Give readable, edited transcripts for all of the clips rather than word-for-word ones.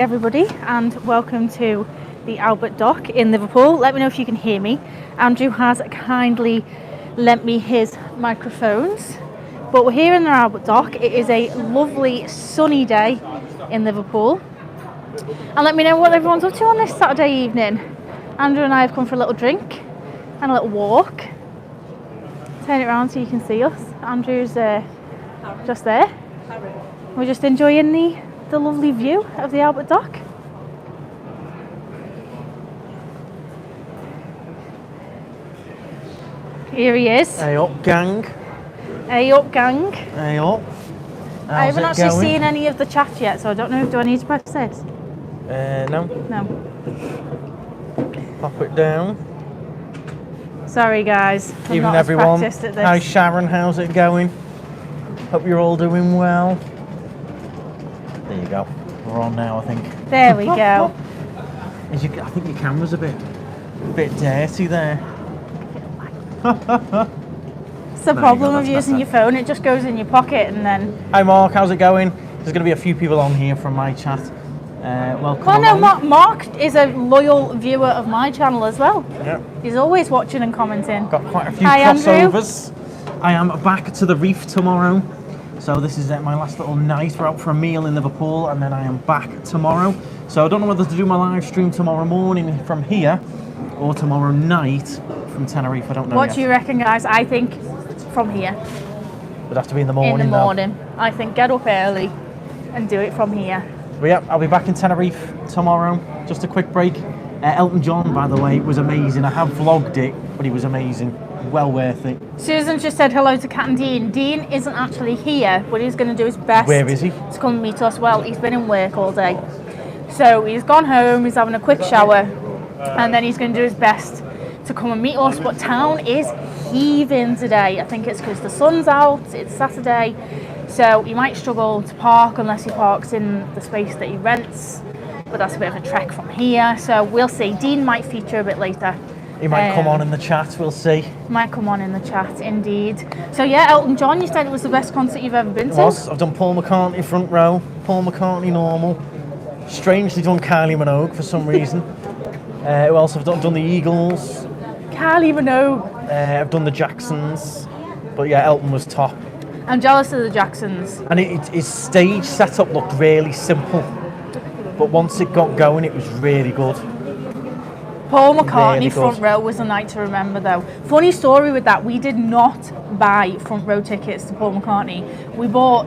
Everybody, and welcome to the Albert Dock in Liverpool. Let me know if you can hear me. Andrew has kindly lent me his microphones, but we're here in the Albert Dock. It is a lovely sunny day in Liverpool, and let me know what everyone's up to on this Saturday evening. Andrew and I have come for a little drink and a little walk. Turn it around so you can see us. Andrew's just there. We're just enjoying the lovely view of the Albert Dock. Here he is. Hey up, gang. Hey up, gang. Hey up. I haven't actually seen any of the chat yet, so I don't know. Do I need to press this? No. No. Pop it down. Sorry, guys. I'm Evening, not as everyone. practiced at this. Hi, Sharon. How's it going? Hope you're all doing well. There you go. We're on now, I think. There we go. I think your camera's a bit dirty there. It's the problem of using your phone. It just goes in your pocket and then... Hi, Mark. How's it going? There's going to be a few people on here from my chat. Welcome. Well, no, Mark is a loyal viewer of my channel as well. Yep. He's always watching and commenting. Got quite a few Hi, crossovers. Andrew. I am back to the reef tomorrow. So this is my last little night. We're out for a meal in Liverpool and then I am back tomorrow. So I don't know whether to do my live stream tomorrow morning from here or tomorrow night from Tenerife. I don't know What yet. do you reckon, guys? I think from here. Would have to be in the morning. In the morning. I think get up early and do it from here. But yeah, I'll be back in Tenerife tomorrow. Just a quick break. Elton John, by the way, was amazing. I have vlogged it, but he was amazing. Well worth it. Susan just said hello to Kat and Dean. Dean isn't actually here, but he's going to do his best. Where is he? To come and meet us. Well, he's been in work all day. So he's gone home, he's having a quick shower, and then he's going to do his best to come and meet us. But town is heaving today. I think it's because the sun's out, it's Saturday, so he might struggle to park unless he parks in the space that he rents. But that's a bit of a trek from here, so we'll see. Dean might feature a bit later. He might come on in the chat, we'll see. Might come on in the chat, indeed. So yeah, Elton John, you said it was the best concert you've ever been to? It was. I've done Paul McCartney front row, Paul McCartney normal. Strangely done Kylie Minogue for some reason. Who else have done the Eagles? Kylie Minogue. I've done the Jacksons. But yeah, Elton was top. I'm jealous of the Jacksons. And his stage setup looked really simple. But once it got going, it was really good. Paul McCartney really front row was a night to remember though. Funny story with that, we did not buy front row tickets to Paul McCartney. We bought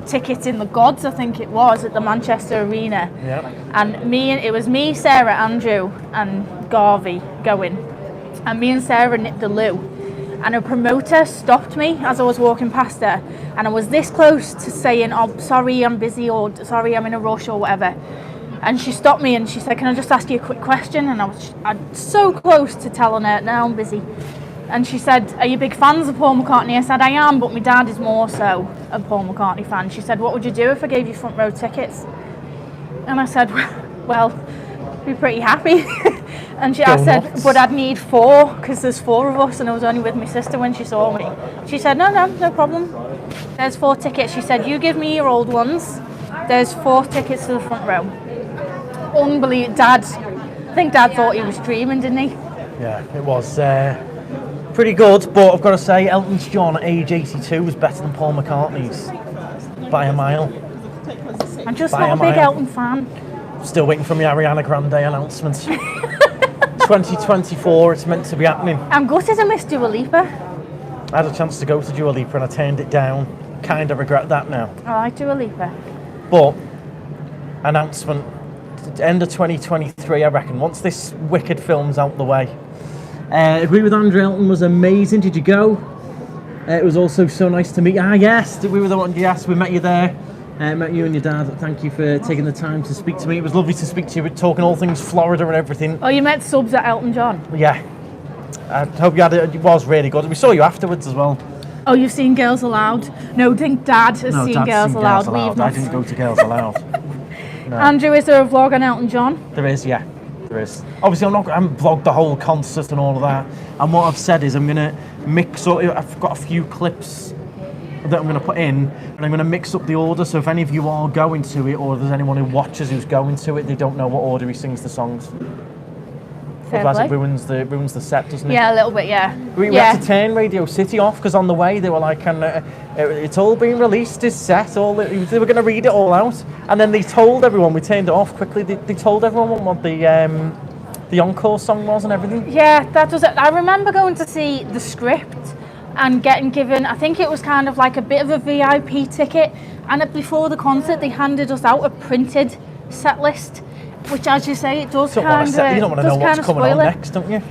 tickets in the Gods, I think it was, at the Manchester Arena. Yeah. And it was me, Sarah, Andrew and Garvey going. And me and Sarah nipped the loo. And a promoter stopped me as I was walking past her. And I was this close to saying, oh, sorry, I'm busy, or sorry, I'm in a rush, or whatever. And she stopped me and she said, can I just ask you a quick question? And I was so close to telling her, no, I'm busy. And she said, are you big fans of Paul McCartney? I said, I am, but my dad is more so a Paul McCartney fan. She said, what would you do if I gave you front row tickets? And I said, well, I'd be pretty happy. And I said, but I'd need 4 because there's 4 of us and I was only with my sister when she saw me. She said, no problem. There's 4 tickets. She said, you give me your old ones. There's 4 tickets to the front row. Unbelievable. I think Dad thought he was dreaming, didn't he? Yeah, it was pretty good, but I've got to say, Elton John at age 82 was better than Paul McCartney's by a mile. I'm just not a big Elton fan. Still waiting for my Ariana Grande announcement. 2024, it's meant to be happening. I'm gutted I missed Dua Lipa. I had a chance to go to Dua Lipa and I turned it down. Kind of regret that now. I like Dua Lipa. But, announcement, end of 2023, I reckon, once this wicked film's out the way. Agree with Andrew, Elton was amazing. Did you go? It was also so nice to meet you. Yes, we were the one. Yes, we met you there. Met you and your dad. Thank you for taking the time to speak to me. It was lovely to speak to you. We're talking all things Florida and everything. Oh, you met subs at Elton John? Yeah. I hope you had it. It was really good. We saw you afterwards as well. Oh, you've seen Girls Aloud? No, I think Dad has seen Girls Aloud. I didn't go to Girls Aloud. No. Andrew, is there a vlog on Elton John? There is, yeah. There is. Obviously, I haven't vlogged the whole concert and all of that. And what I've said is I'm going to mix up. I've got a few clips that I'm going to put in, and I'm going to mix up the order. So if any of you are going to it, or there's anyone who watches who's going to it, they don't know what order he sings the songs. Otherwise, it ruins the set, doesn't it? Yeah, a little bit. Yeah. We had to turn Radio City off because on the way they were like, "It's all been released. His set, they were going to read it all out." And then they told everyone. We turned it off quickly. They told everyone what the encore song was and everything. Yeah, that was it. I remember going to see the script and getting given, I think it was kind of like a bit of a VIP ticket, and before the concert they handed us out a printed set list, which, as you say, it does kind of you don't want to know what's coming on next, don't you?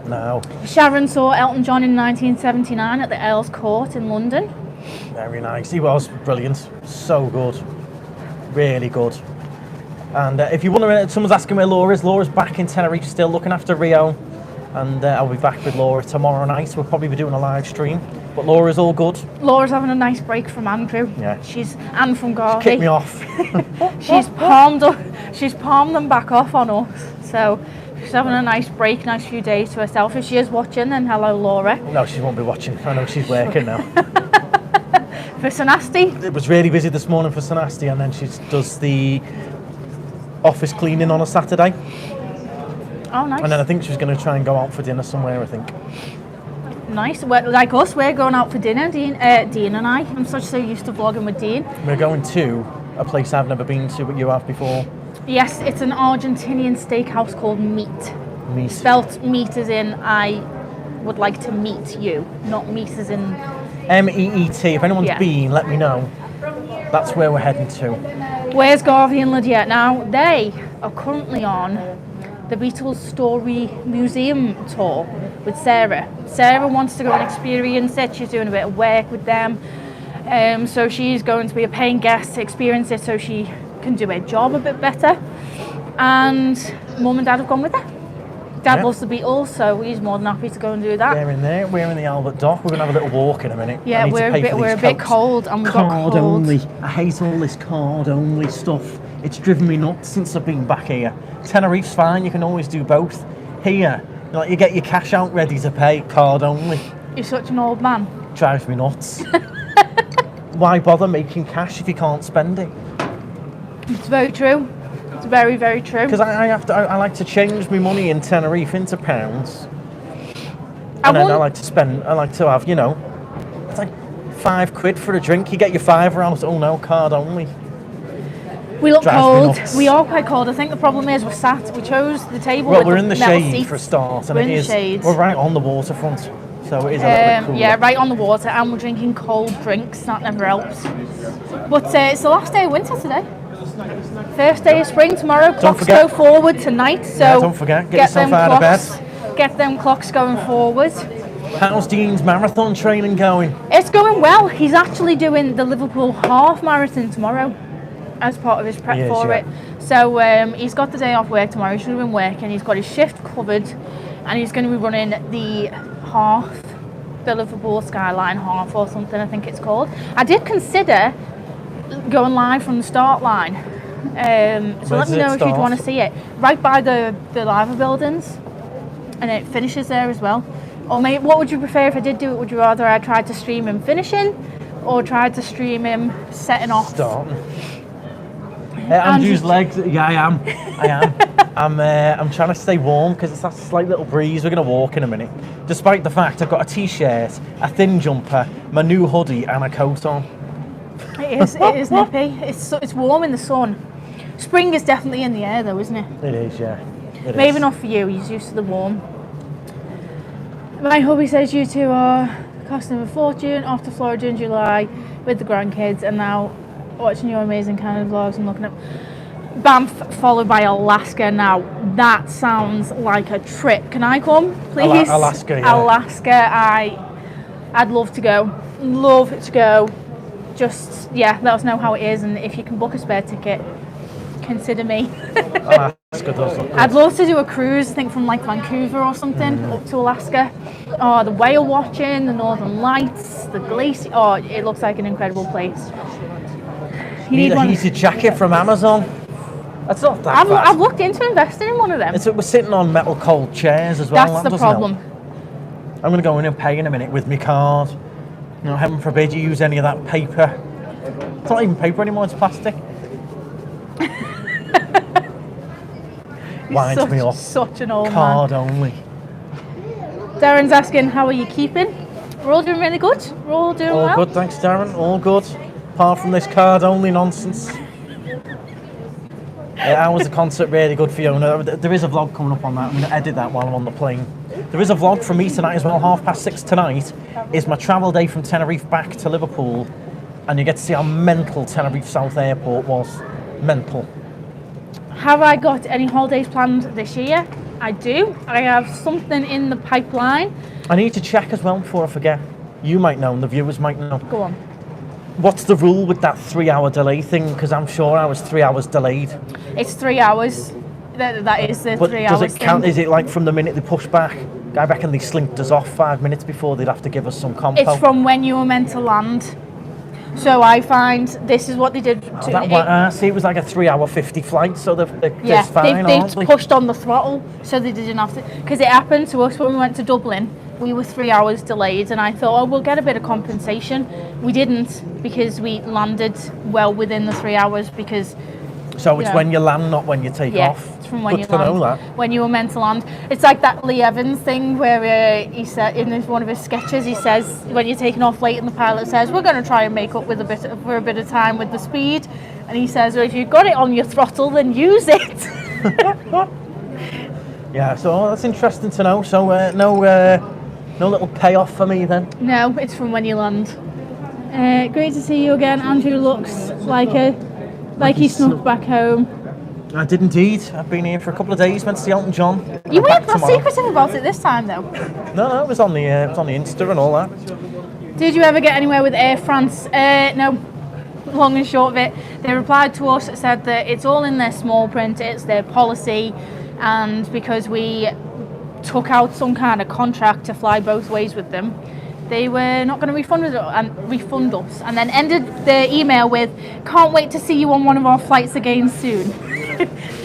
No. Sharon saw Elton John in 1979 at the Earl's Court in London. Very nice. He was brilliant. So good. Really good. And if you're wondering, someone's asking where Laura is. Laura's back in Tenerife still, looking after Rio. And I'll be back with Laura tomorrow night. We'll probably be doing a live stream. But Laura's all good. Laura's having a nice break from Andrew. Yeah. And from Garvey. She kicked me off. She's palmed them back off on us. So she's having a nice break, nice few days to herself. If she is watching, then hello, Laura. No, she won't be watching. I know she's working now. For Sanasti? It was really busy this morning for Sanasti, and then she does the office cleaning on a Saturday. Oh, nice. And then I think she's going to try and go out for dinner somewhere, I think. Nice. Like us, we're going out for dinner, Dean and I. I'm so used to vlogging with Dean. We're going to a place I've never been to, but you have before. Yes, it's an Argentinian steakhouse called Meat. Meat. Spelt meat as in I would like to meet you, not meat as in... MEET. If anyone's been, let me know. That's where we're heading to. Where's Garvey and Lydia? Now, they are currently on the Beatles Story Museum tour with Sarah. Sarah wants to go and experience it. She's doing a bit of work with them. So she's going to be a paying guest to experience it so she can do her job a bit better. And Mum and Dad have gone with her. Dad loves the Beatles, so he's more than happy to go and do that. We're in there. We're in the Albert Dock. We're going to have a little walk in a minute. Yeah, we're a bit cold, and we've got cold. Card only. I hate all this card only stuff. It's driven me nuts since I've been back here. Tenerife's fine. You can always do both. Here, you get your cash out ready to pay, card only. You're such an old man. Drives me nuts. Why bother making cash if you can't spend it? It's very true. It's very, very true. Because I like to change my money in Tenerife into pounds. And then I like to have, it's like £5 for a drink. You get your fiver out. Oh no, card only. We look cold. We are quite cold. I think the problem is we chose the table. Well, we're in the shade seats. for a start. And we're in the shade. We're right on the waterfront. So it is a little bit cooler. Yeah, right on the water. And we're drinking cold drinks. That never helps. But it's the last day of winter today. First day of spring tomorrow. Clocks go forward tonight. So don't forget, get yourself out of bed. Get them clocks going forward. How's Dean's marathon training going? It's going well. He's actually doing the Liverpool half marathon tomorrow as part of his prep for it. So he's got the day off work tomorrow. He should have been working. He's got his shift covered, and he's going to be running the Liverpool Skyline half or something, I think it's called. I did consider going live from the start line. So let me know if you'd want to see it. Right by the Liver buildings, and it finishes there as well. Or maybe, what would you prefer if I did do it? Would you rather I tried to stream him finishing, or tried to stream him setting off? Starting. Andrew's legs. Yeah, I am. I'm trying to stay warm because it's that slight little breeze. We're going to walk in a minute. Despite the fact I've got a t-shirt, a thin jumper, my new hoodie, and a coat on. It is nippy. It's warm in the sun. Spring is definitely in the air, though, isn't it? It is, yeah. Maybe not for you. He's used to the warm. My hubby says you two are costing a fortune off to Florida in July with the grandkids, and now watching your amazing Canada vlogs and looking at Banff followed by Alaska. Now that sounds like a trip. Can I come, please? Alaska, yeah. Alaska, I'd love to go. Love to go. Just let us know how it is, and if you can book a spare ticket, consider me. Alaska does look good. I'd love to do a cruise, I think from like Vancouver or something up to Alaska. Oh, the whale watching, the northern lights, the glacier. Oh, it looks like an incredible place. You need a heated jacket from Amazon. That's not that bad. I've looked into investing in one of them. We're sitting on metal cold chairs as well. That's the problem. I'm going to go in and pay in a minute with my card. You know, heaven forbid you use any of that paper. It's not even paper anymore, it's plastic. Winds me up. Such an old Card man. only. Darren's asking, how are you keeping? We're all doing really good. We're all doing All well. good, thanks Darren, all good. Apart from this card only nonsense. How was the concert? Really good, Fiona. There is a vlog coming up on that. I'm going to edit that while I'm on the plane. There is a vlog from me tonight as well. 6:30 tonight is my travel day from Tenerife back to Liverpool. And you get to see how mental Tenerife South Airport was. Mental. Have I got any holidays planned this year? I do. I have something in the pipeline. I need to check as well before I forget. You might know and the viewers might know. Go on. What's the rule with that 3-hour delay thing? Because I'm sure I was 3 hours delayed. It's 3 hours. That is the But 3 does hours it count? thing. Is it like from the minute they push back? I reckon they slinked us off 5 minutes before they'd have to give us some compo. It's from when you were meant to land. So I find this is what they did. See, it was like a 3-hour 50 flight, so they're Yeah, fine, they aren't they? pushed on the throttle, so they didn't have to. Because it happened to us when we went to Dublin. We were 3 hours delayed, and I thought, oh, we'll get a bit of compensation. We didn't, because we landed well within the 3 hours. Because So it's when you land, not when you take off. It's from when Good you to land. know that. When you were meant to land. It's like that Lee Evans thing where he said in one of his sketches, he says when you're taking off late and the pilot says we're going to try and make up with for a bit of time with the speed, and he says, well, if you've got it on your throttle, then use it. Yeah, so that's interesting to know. So no little payoff for me then. No, it's from when you land. Great to see you again. Andrew looks like he snuck back home. I did indeed. I've been here for a couple of days. Went to see Elton John. You weren't that tomorrow. secretive about it this time, though. No, it was on the Insta and all that. Did you ever get anywhere with Air France? No. Long and short of it, they replied to us, said that it's all in their small print, it's their policy, and because we took out some kind of contract to fly both ways with them, they were not going to refund us, and then ended the email with, can't wait to see you on one of our flights again soon.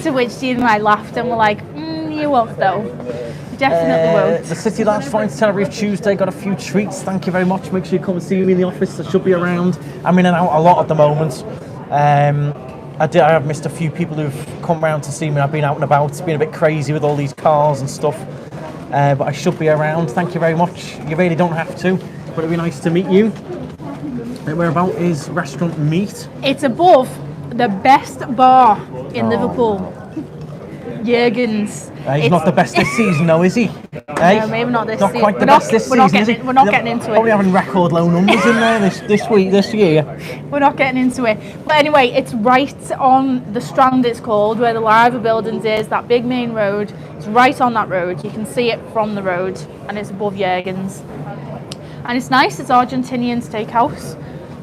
To which Jean and I laughed and were like, you won't though. You definitely won't. The City Lounge flying to Tenerife Tuesday, got a few treats, thank you very much. Make sure you come and see me in the office, I should be around. I'm in and out a lot at the moment. I have missed a few people who've come round to see me. I've been out and about, it's been a bit crazy with all these cars and stuff. But I should be around, thank you very much. You really don't have to, but it'd be nice to meet you. Whereabout is Restaurant Meat? It's above the best bar in Liverpool. Jürgen's. He's not the best this season though, is he? No, maybe not this not season. quite the best this season, is he? We're not getting into Probably it. having record low numbers in there this year. We're not getting into it. But anyway, it's right on the Strand, it's called, where the Liver Buildings is, that big main road. It's right on that road. You can see it from the road, and it's above Jürgen's. And it's nice, it's Argentinian steakhouse.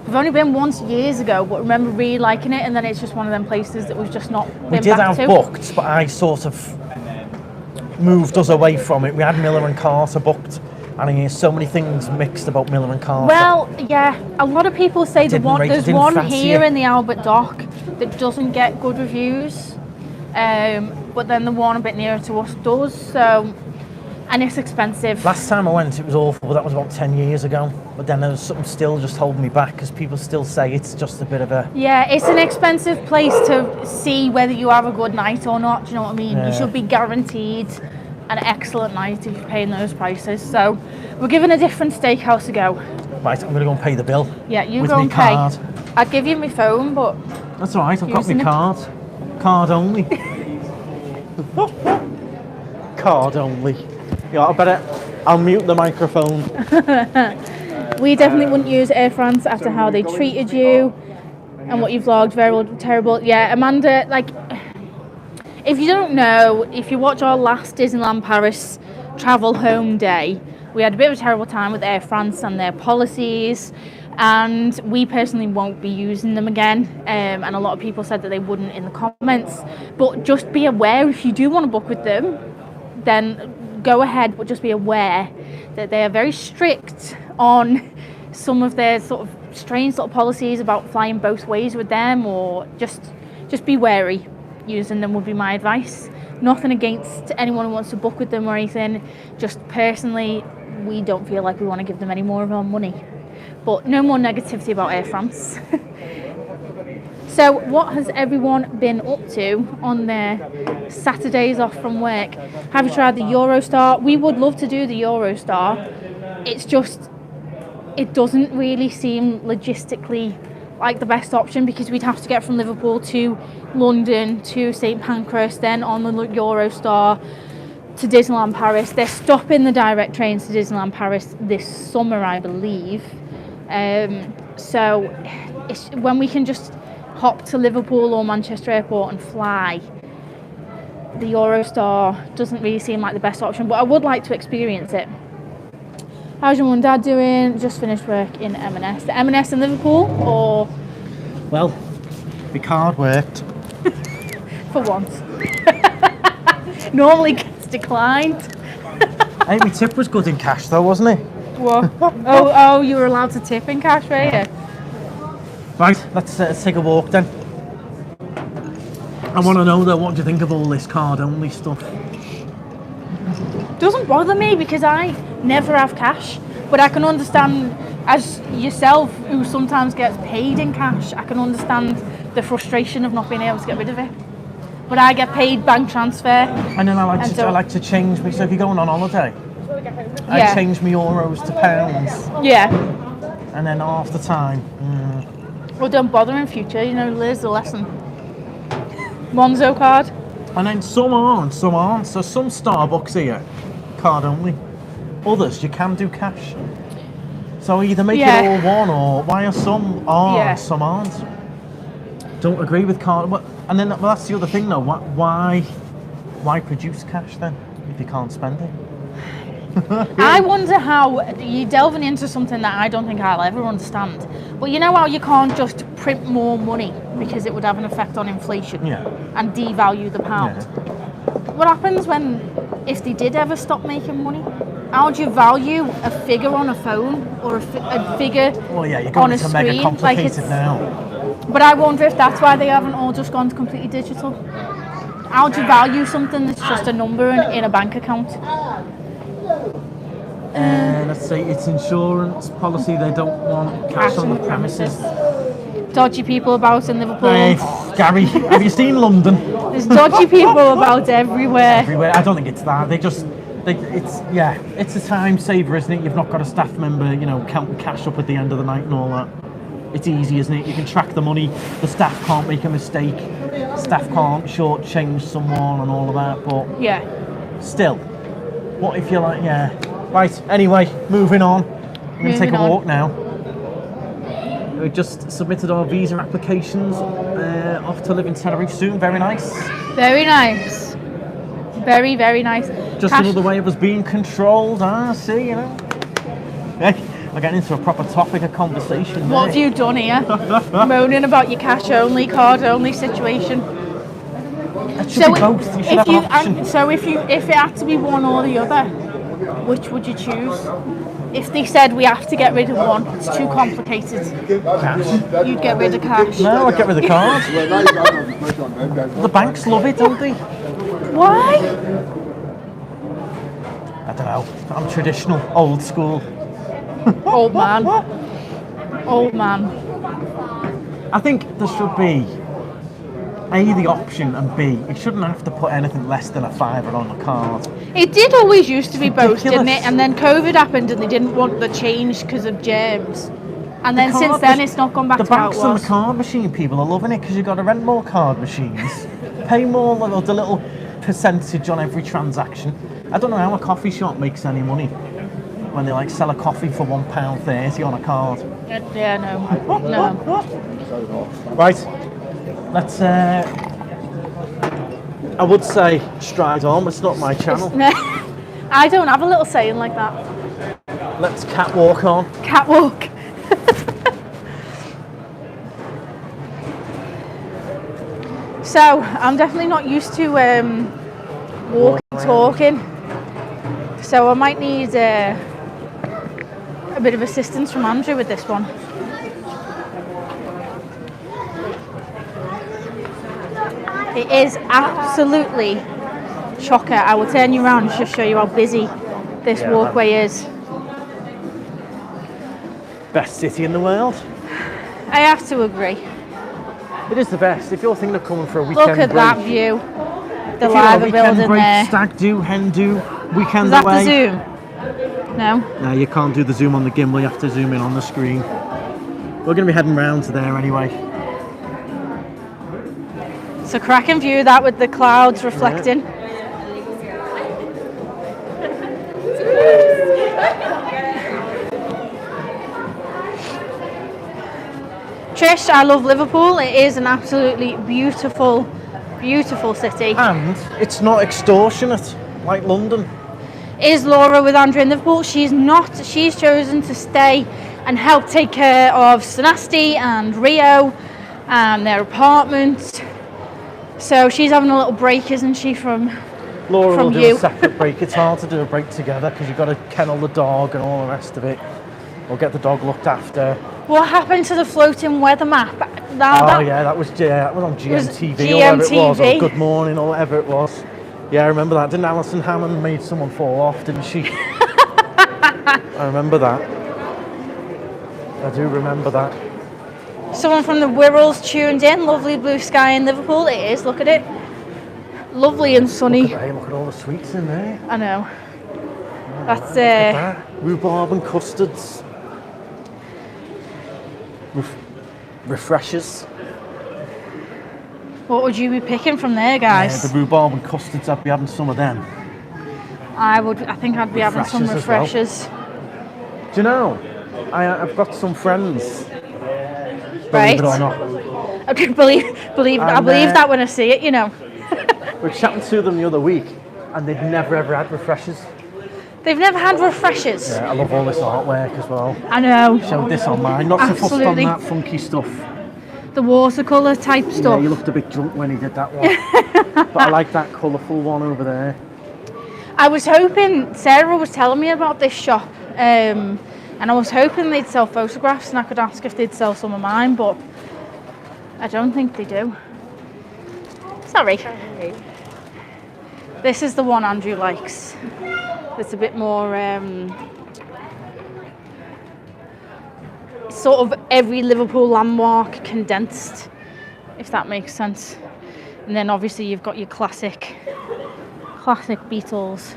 We've only been once years ago, but remember really liking it, and then it's just one of them places that we've just not been We did back have to. booked, but I sort of moved us away from it. We had Miller and Carter booked, and I hear so many things mixed about Miller and Carter. Well, yeah, a lot of people say there's one fancy here it. in the Albert Dock that doesn't get good reviews, but then the one a bit nearer to us does. So, and it's expensive. Last time I went, it was awful, but that was about 10 years ago. But then there was something still just holding me back because people still say it's just a bit of a. Yeah, it's an expensive place to see whether you have a good night or not. Do you know what I mean? Yeah. You should be guaranteed an excellent night if you're paying those prices. So, we're giving a different steakhouse a go. Right, I'm going to go and pay the bill. Yeah, you with go me and card. pay. I'd give you my phone, but That's all right. I've got Using my it. card. Card only. Card only. Yeah, I'll mute the microphone. we definitely wouldn't use Air France after how they treated you and what you vlogged. Very terrible. Yeah, Amanda, like, if you don't know, if you watch our last Disneyland Paris travel home day, we had a bit of a terrible time with Air France and their policies, and we personally won't be using them again. And a lot of people said that they wouldn't in the comments. But just be aware, if you do want to book with them, then go ahead, but just be aware that they are very strict on some of their sort of strange little policies about flying both ways with them, or just be wary. Using them would be my advice. Nothing against anyone who wants to book with them or anything. Just personally, we don't feel like we want to give them any more of our money. But no more negativity about Air France. So what has everyone been up to on their Saturdays off from work? Have you tried the Eurostar? We would love to do the Eurostar. It's just, it doesn't really seem logistically like the best option, because we'd have to get from Liverpool to London to St Pancras, then on the Eurostar to Disneyland Paris. They're stopping the direct trains to Disneyland Paris this summer, I believe. So it's when we can just hop to Liverpool or Manchester Airport and fly. The Eurostar doesn't really seem like the best option, but I would like to experience it. How's your mum and dad doing? Just finished work in M&S. The M&S in Liverpool, or? Well, the card worked. For once. Normally gets declined. Hey, my tip was good in cash though, wasn't it? What? Oh, you were allowed to tip in cash, were you? Right, let's take a walk then. I want to know though, what do you think of all this card only stuff? Doesn't bother me because I never have cash, but I can understand, as yourself who sometimes gets paid in cash, I can understand the frustration of not being able to get rid of it. But I get paid bank transfer. And then I like to change me. So if you're going on holiday, I change my euros to pounds. Yeah. And then half the time. Well, don't bother in future. You know, Liz, the lesson. Monzo card. And then some aren't. So some Starbucks here, card only. Others you can do cash. So either make it all one, or why are some are and some aren't? Don't agree with card. And then that's the other thing though. Why produce cash then if you can't spend it? I wonder how you're delving into something that I don't think I'll ever understand. But you know how you can't just print more money because it would have an effect on inflation and devalue the pound. What happens if they did ever stop making money? How do you value a figure on a phone or a figure you're going on a to screen? mega complicated now. But I wonder if that's why they haven't all just gone completely digital. How do you value something that's just a number in a bank account? Let's say it's insurance policy. They don't want cash on the premises. Dodgy people about in Liverpool. Hey, Gary, have you seen London? There's dodgy people about everywhere. Everywhere. I don't think it's that. It's a time saver, isn't it? You've not got a staff member, counting cash up at the end of the night and all that. It's easy, isn't it? You can track the money. The staff can't make a mistake. Staff can't shortchange someone and all of that. But still, what if you're like, Right, anyway, moving on. I'm going to take a walk now. We just submitted our visa applications. Off to live in Tenerife soon. Very nice. Very nice. Very, very nice. Just another way of us being controlled. See, Hey, we're getting into a proper topic of conversation. What have you done here? Moaning about your cash only, card only situation. It should be both. You should have an option. So if it had to be one or the other, which would you choose? If they said we have to get rid of one, it's too complicated. Cash. You'd get rid of cash. No, I'd get rid of the card. The banks love it, don't they? Why? I don't know. I'm traditional, old school. Old man. Old man. I think there should be A, the option, and B, you shouldn't have to put anything less than a £5 on the card. It did always used to be both, ridiculous. didn't it? And then COVID happened and they didn't want the change because of germs. And then since then it's not gone back to how it was. The banks and the card machine people are loving it because you've got to rent more card machines, pay more, the little percentage on every transaction. I don't know how a coffee shop makes any money when they sell a coffee for £1.30 on a card. Yeah, no. Right, let's. I would say stride on. It's not my channel. I don't have a little saying like that. Let's catwalk on. Catwalk. So I'm definitely not used to talking. So I might need a bit of assistance from Andrew with this one. It is absolutely chocker. I will turn you around and just show you how busy this walkway is. Best city in the world. I have to agree. It is the best. If you're thinking of coming for a weekend Look at break, that view. The if Liver weekend building break, there. stag do, hen do, weekend Is that away. the zoom? No. No, you can't do the zoom on the gimbal. You have to zoom in on the screen. We're going to be heading round to there anyway. It's a cracking view that with the clouds reflecting. Trish, I love Liverpool. It is an absolutely beautiful, beautiful city. And it's not extortionate like London. Is Laura with Andrew in Liverpool? She's not. She's chosen to stay and help take care of Sanasti and Rio and their apartment. So she's having a little break, isn't she, from Laura will do you? a separate break. It's hard to do a break together because you've got to kennel the dog and all the rest of it. Or get the dog looked after. What happened to the floating weather map? That was on GMTV or whatever it was, or Good Morning or whatever it was. Yeah, I remember that. Didn't Alison Hammond made someone fall off, didn't she? I remember that. I do remember that. Someone from the Wirralls tuned in. Lovely blue sky in Liverpool. It is. Look at it. Lovely and sunny. Look at all the sweets in there. I know. That's Look at that. Rhubarb and custards. Refreshers. What would you be picking from there, guys? The rhubarb and custards, I'd be having some of them. I think I'd be having some refreshers. Do you know, I've got some friends. Right. Believe it or not. I believe that when I see it, you know. We're chatting to them the other week, and they've never ever had refreshers. They've never had refreshers. Yeah, I love all this artwork as well. I know. Showed this online. Not so fussed on that funky stuff. The watercolour type stuff. Yeah, he looked a bit drunk when he did that one. But I like that colourful one over there. I was hoping, Sarah was telling me about this shop, and I was hoping they'd sell photographs and I could ask if they'd sell some of mine, but I don't think they do. Sorry. This is the one Andrew likes. It's a bit more sort of every Liverpool landmark condensed, if that makes sense. And then obviously you've got your classic Beatles.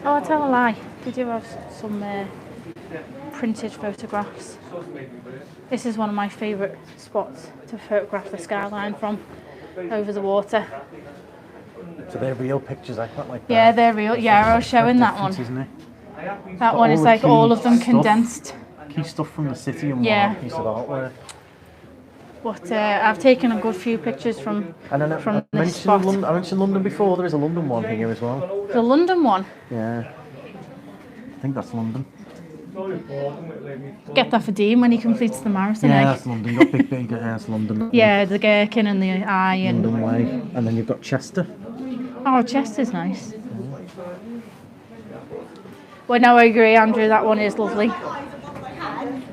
Oh, I tell a lie. We do have some printed photographs. This is one of my favourite spots to photograph the skyline from, over the water. So they're real pictures, I quite like that. Yeah, they're real. Yeah, I was showing that one. Isn't it? That one is like all of them condensed. Key stuff from the city and Yeah. one piece of artwork. But I've taken a good few pictures from this spot. I mentioned London before. There is a London one here as well. The London one. Yeah. I think that's London. Get that for Dean when he completes the marathon. Yeah, that's London. You've got big that's London. Yeah, the gherkin and the eye and London Way. And then you've got Chester. Oh, Chester's nice. Well, no, I agree, Andrew. That one is lovely. He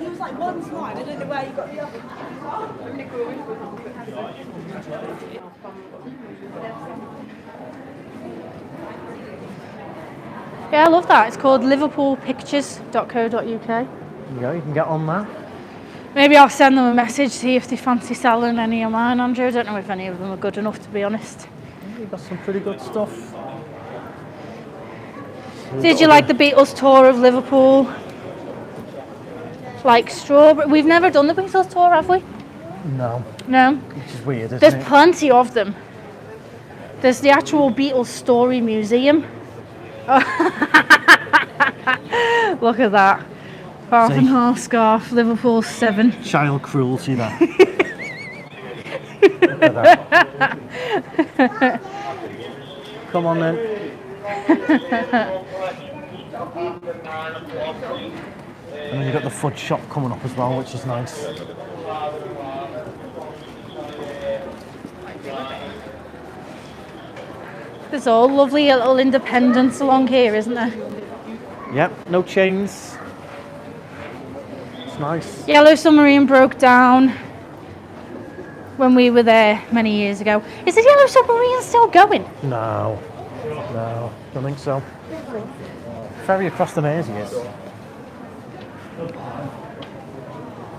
was like one slide. I don't know where you got the other. Yeah, I love that. It's called liverpoolpictures.co.uk. Yeah, you can get on that. Maybe I'll send them a message, see if they fancy selling any of mine, Andrew. I don't know if any of them are good enough, to be honest. You've got some pretty good stuff. Did you like the Beatles tour of Liverpool? Like strawberry? We've never done the Beatles tour, have we? No. No? Which is weird, isn't There's it? plenty of them. There's the actual Beatles Story Museum. Look at that. Half and half scarf, Liverpool 7. Child cruelty, that. Look at that. Come on then. And then you've got the fudge shop coming up as well, which is nice. There's all lovely little independents along here, isn't there? Yep, no chains. It's nice. Yellow Submarine broke down. when we were there many years ago. Is the Yellow Submarine still going? No, don't think so. Ferry across the Mersey is.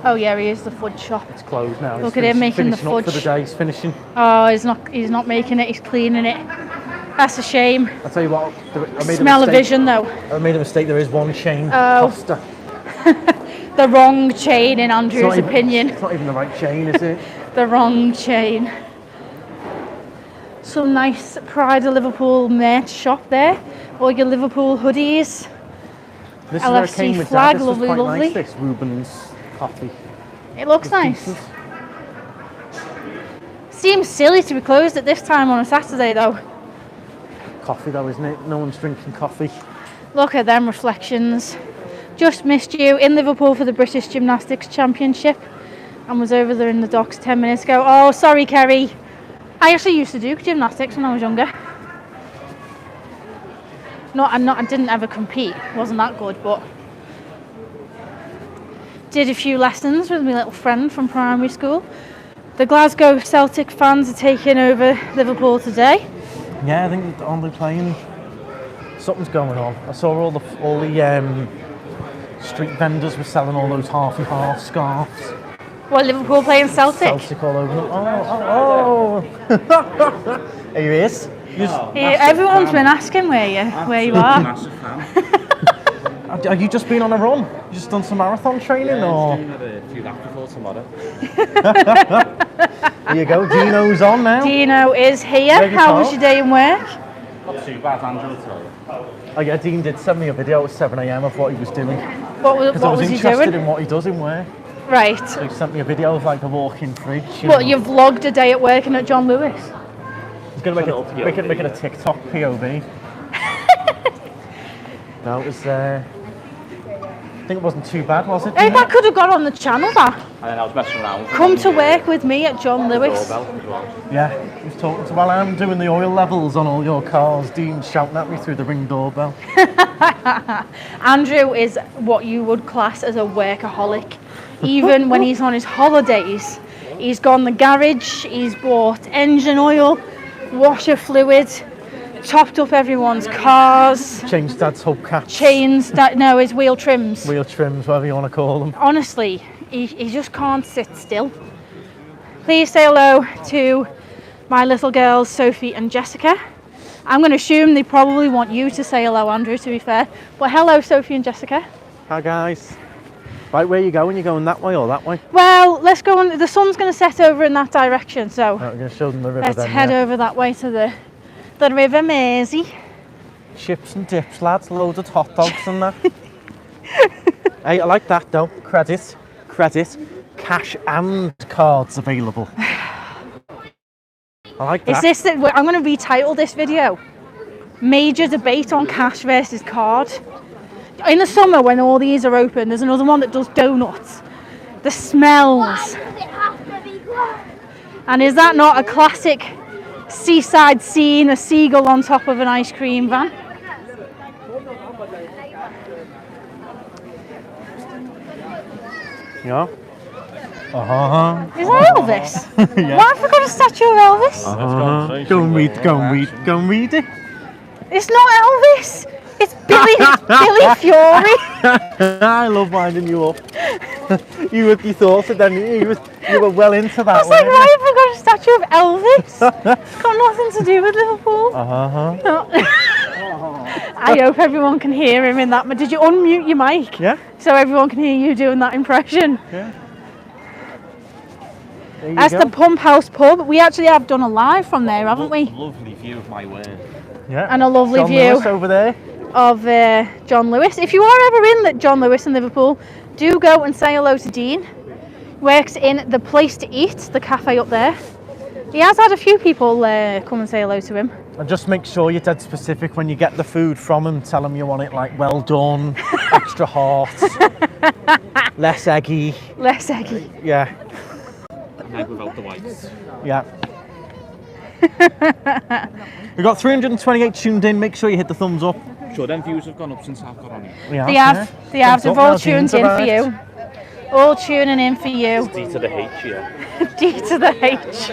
Oh yeah, he is the fudge shop. It's closed now. Look at him making the finishing up fudge. for the day. He's finishing. Oh, he's not making it. He's cleaning it. That's a shame. I'll tell you what. I made Smell a of mistake. vision though. I made a mistake. There is one chain. Oh. Costa. The wrong chain in Andrew's opinion. It's not even the right chain, is it? The wrong chain. Some nice Pride of Liverpool merch shop there. All your Liverpool hoodies. This is where I LFC came with flag, Dad. This lovely, was quite lovely. nice, this Reuben's coffee. It looks It's nice. decent. Seems silly to be closed at this time on a Saturday though. Coffee though, isn't it? No one's drinking coffee. Look at them reflections. Just missed you in Liverpool for the British Gymnastics Championship and was over there in the docks 10 minutes ago. Oh, sorry, Kerry. I actually used to do gymnastics when I was younger. I didn't ever compete. Wasn't that good, but did a few lessons with my little friend from primary school. The Glasgow Celtic fans are taking over Liverpool today. Yeah, I think they're only playing. Something's going on. I saw all the street vendors were selling all those half scarves. What, Liverpool playing Celtic? Celtic all over them. Oh. Here he is. Everyone's been asking where you are. Massive fan. Have you just been on a run? You just done some marathon training, or? Yeah, a few laps before tomorrow. Here you go. Dino's on now. Dino is here. Maybe How was talk. your day in work? Not too bad, Andrew, will tell you. Oh yeah, Dean did send me a video at 7 a.m. of what he was doing. What Because I was was he interested doing? in what he does in work. Right. So he sent me a video of like a walk-in fridge. What, you vlogged a day at working at John Lewis? He's going to make it a TikTok POV. No, it was. I think it wasn't too bad, was it? Hey, that could have got on the channel, that. And then I was messing around. Come to work with me at John Lewis. Doorbell as well. Yeah, he was talking to. While I'm doing the oil levels on all your cars, Dean's shouting at me through the Ring doorbell. Andrew is what you would class as a workaholic. Even when he's on his holidays, he's gone the garage, he's bought engine oil, washer fluid, topped up everyone's cars, Changed Dad's hubcaps. his wheel trims. Wheel trims, whatever you want to call them. Honestly, he just can't sit still. Please say hello to my little girls, Sophie and Jessica. I'm going to assume they probably want you to say hello, Andrew, to be fair. But hello, Sophie and Jessica. Hi guys. Right, where are you going? You going that way or that way? Well, let's go on. The sun's going to set over in that direction, so Right, we're going to show them the river let's then. head yeah. over that way to the River Mersey. Chips and dips, lads. Loads of hot dogs and that. Hey, I like that though. Credit. Cash and cards available. I like that. Is this that I'm going to retitle this video? Major debate on cash versus card. In the summer when all these are open, there's another one that does donuts. The smells. And is that not a classic seaside scene, a seagull on top of an ice cream van? Yeah. Is that Elvis? Yeah. Why have we got a statue of Elvis? Go and read it. It's not Elvis. It's Billy Fury. I love winding you up. you thought it then. You were well into that. I was like, weren't why have we got a statue of Elvis? Got nothing to do with Liverpool. No. I hope everyone can hear him in that. Did you unmute your mic? Yeah. So everyone can hear you doing that impression. Yeah. There you That's go. the Pump House pub. We actually have done a live from there, haven't we? Lovely view of my work. Yeah. And a lovely John view. Lewis over there. Of John Lewis. If you are ever in John Lewis in Liverpool, do go and say hello to Dean. Works in the Place to Eat, the cafe up there. He has had a few people come and say hello to him. And just make sure you're dead specific when you get the food from him. Tell him you want it like well done, extra hot, less eggy. Less eggy. Yeah. Egg without the whites. Yeah. We've got 328 tuned in. Make sure you hit the thumbs up. Sure, them views have gone up since I've got on here. They have. They've all tuned in for you. All tuning in for you. D to the H, yeah. D to the H.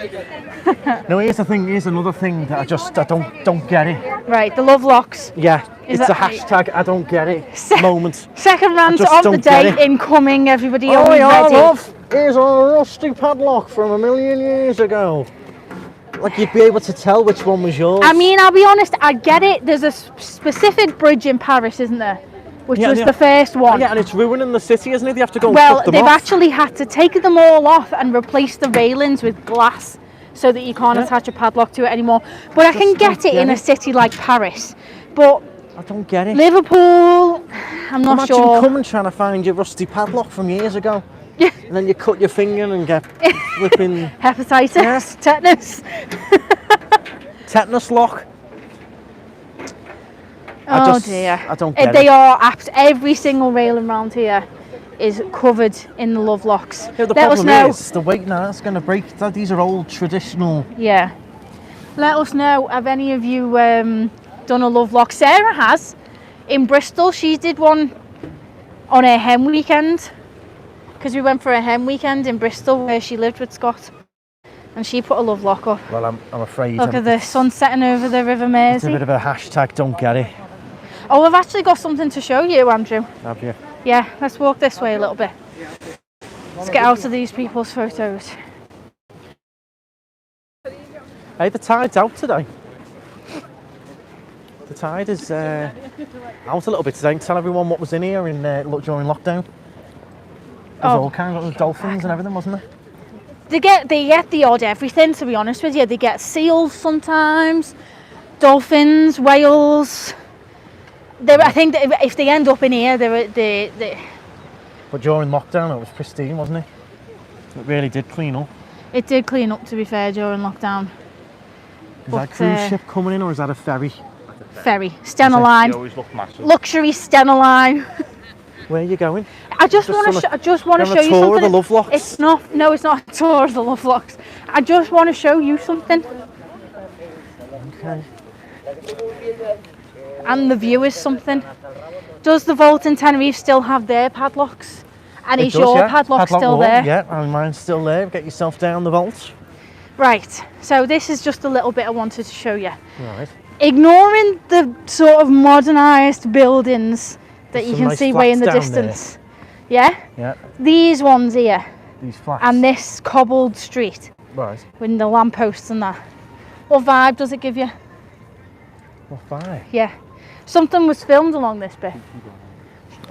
No, here's the thing. Here's another thing that I don't get it. Right, the love locks. Yeah, Is it's a that- hashtag I don't get it moment. Second rant just of the don't get day it. incoming, everybody. Oh are we yeah, ready? love. Here's a rusty padlock from 1,000,000 years ago. Like you'd be able to tell which one was yours. I mean, I'll be honest, I get it. There's a specific bridge in Paris, isn't there? Which was the first one. Yeah, and it's ruining the city, isn't it? They have to go and Well, cut them they've off. actually had to take them all off and replace the railings with glass so that you can't attach a padlock to it anymore. But I can get it in a city like Paris. But I don't get it. Liverpool, I'm not Imagine sure. coming trying to find your rusty padlock from years ago. Yeah. And then you cut your finger and get flipping Hepatitis, Yeah. tetanus. tetanus lock. Oh dear. I don't get They it. are apt. Every single railing around here is covered in the love locks. Yeah, the Let us problem know. is the weight now it's going to break. These are old traditional. Yeah. Let us know. Have any of you done a love lock? Sarah has. In Bristol, she did one on her hen weekend. Because we went for a hen weekend in Bristol where she lived with Scott. And she put a love lock up. Well, I'm afraid. Look at the sun setting over the River It's a Mersey. bit of a hashtag. Don't get it. Oh, I've actually got something to show you, Andrew. Have you? Yeah, let's walk this way a little bit. Let's get out of these people's photos. Hey, the tide's out today. The tide is out a little bit today. Tell everyone what was in here during lockdown. There's all kinds of dolphins and everything, wasn't there? They get the odd everything, to be honest with you. They get seals sometimes, dolphins, whales. I think that if they end up in here, But during lockdown, it was pristine, wasn't it? It really did clean up. it did clean up, to be fair, during lockdown. Is that a cruise ship coming in, or is that a ferry? Ferry, Stena Line, They always look massive. luxury Stena Line. Where are you going? I just want on to. a- I just want to on a show you tour something. of the love locks? It's not. No, it's not a tour of the love locks. I just want to show you something, Okay. and the viewers something. Does the Vault in Tenerife still have their padlocks? And is It does, your yeah. padlock still wall, there? Yeah, and mine's still there. Get yourself down the vault. Right. So this is just a little bit I wanted to show you. Right. Ignoring the sort of modernised buildings that you some can nice see way in the flats down distance. Yeah. Yeah. These ones here, These flats. and this cobbled street Right. with the lampposts and that. What vibe does it give you? What vibe? Yeah. Something was filmed along this bit.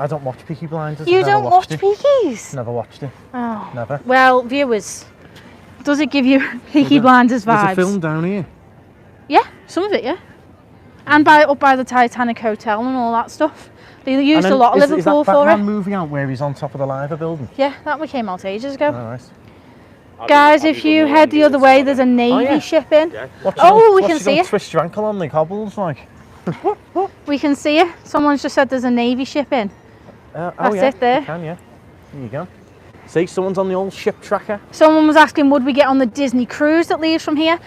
I don't watch Peaky Blinders. You I've never don't watch watched it. Peakies? Never watched it. Oh. Never. Well, viewers, does it give you Peaky Blinders There's vibes? a film down here. Yeah, some of it, yeah. And up by the Titanic Hotel and all that stuff. They And used then a lot of is Liverpool that for Batman it. movie out where he's on top of the Liver building? Yeah, that one came out ages ago. All right. Guys, if you head the other way, there's a Navy yeah. ship in. Watch Oh, we watch can you see go it. Twist your ankle on the cobbles, like. We can see it. Someone's just said there's a Navy ship in. Oh That's yeah, it there. You can, yeah. There you go. See, someone's on the old ship tracker. Someone was asking, would we get on the Disney cruise that leaves from here?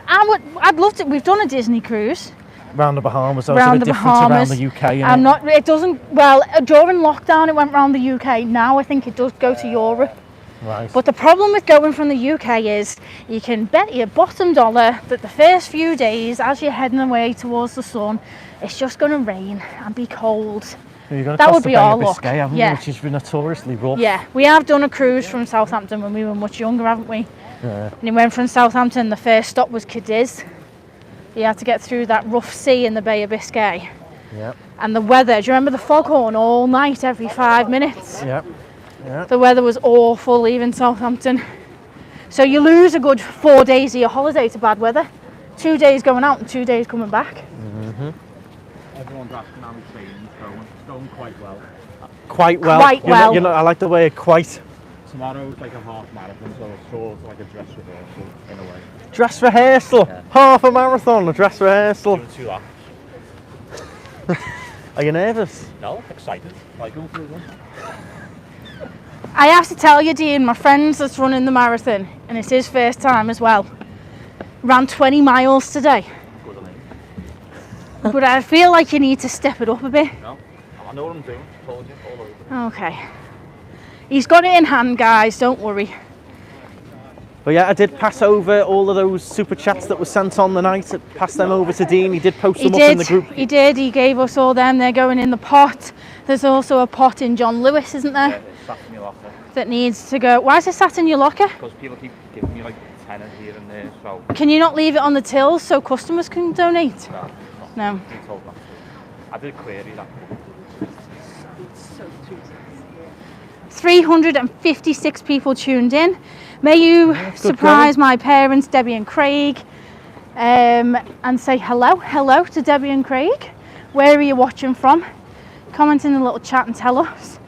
I'd love to. We've done a Disney cruise. Round the Bahamas, though. Round It's a the bit different Bahamas. around the UK. Innit? I'm not. It doesn't. Well, during lockdown, it went round the UK. Now I think it does go to Europe. Right. But the problem with going from the UK is you can bet your bottom dollar that the first few days, as you're heading away towards the sun, it's just going to rain and be cold. You're going that across would the be Bay our of luck. Biscay, haven't Yeah. you? Which is notoriously rough. Yeah, we have done a cruise from Southampton when we were much younger, haven't we? Yeah. And it went from Southampton. The first stop was Cadiz. You had to get through that rough sea in the Bay of Biscay. Yeah. And the weather, do you remember the foghorn all night, every 5 minutes? Yeah. Yeah. The weather was awful leaving Southampton. So you lose a good 4 days of your holiday to bad weather. 2 days going out and 2 days coming back. Everyone's asking how the training's going. It's going quite well. Quite well. Quite well. You know, I like the way quite. Tomorrow's like a half marathon, so it's sort of like a dress rehearsal in a way. Dress rehearsal. Yeah. Half a marathon, a dress rehearsal. Doing 2 laps. Are you nervous? No, excited. Like going through one. I have to tell you, Dean, my friend that's running the marathon, and it's his first time as well, ran 20 miles today. Good on him. But I feel like you need to step it up a bit. No, I know what I'm doing. Told you all over. Okay. He's got it in hand, guys, don't worry. But yeah, I did pass over all of those super chats that were sent on the night. I passed them over to Dean. He did post them up in the group. He did, he gave us all them. They're going in the pot. There's also a pot in John Lewis, isn't there? Yeah, it's sat in your locker. That needs to go. Why is it sat in your locker? Because people keep giving me like tenner here and there, so... Can you not leave it on the tills so customers can donate? No. No. He told not to. I did query that. 356 people tuned in. May you surprise my parents, Debbie and Craig, and say hello to Debbie and Craig. Where are you watching from? Comment in the little chat and tell us.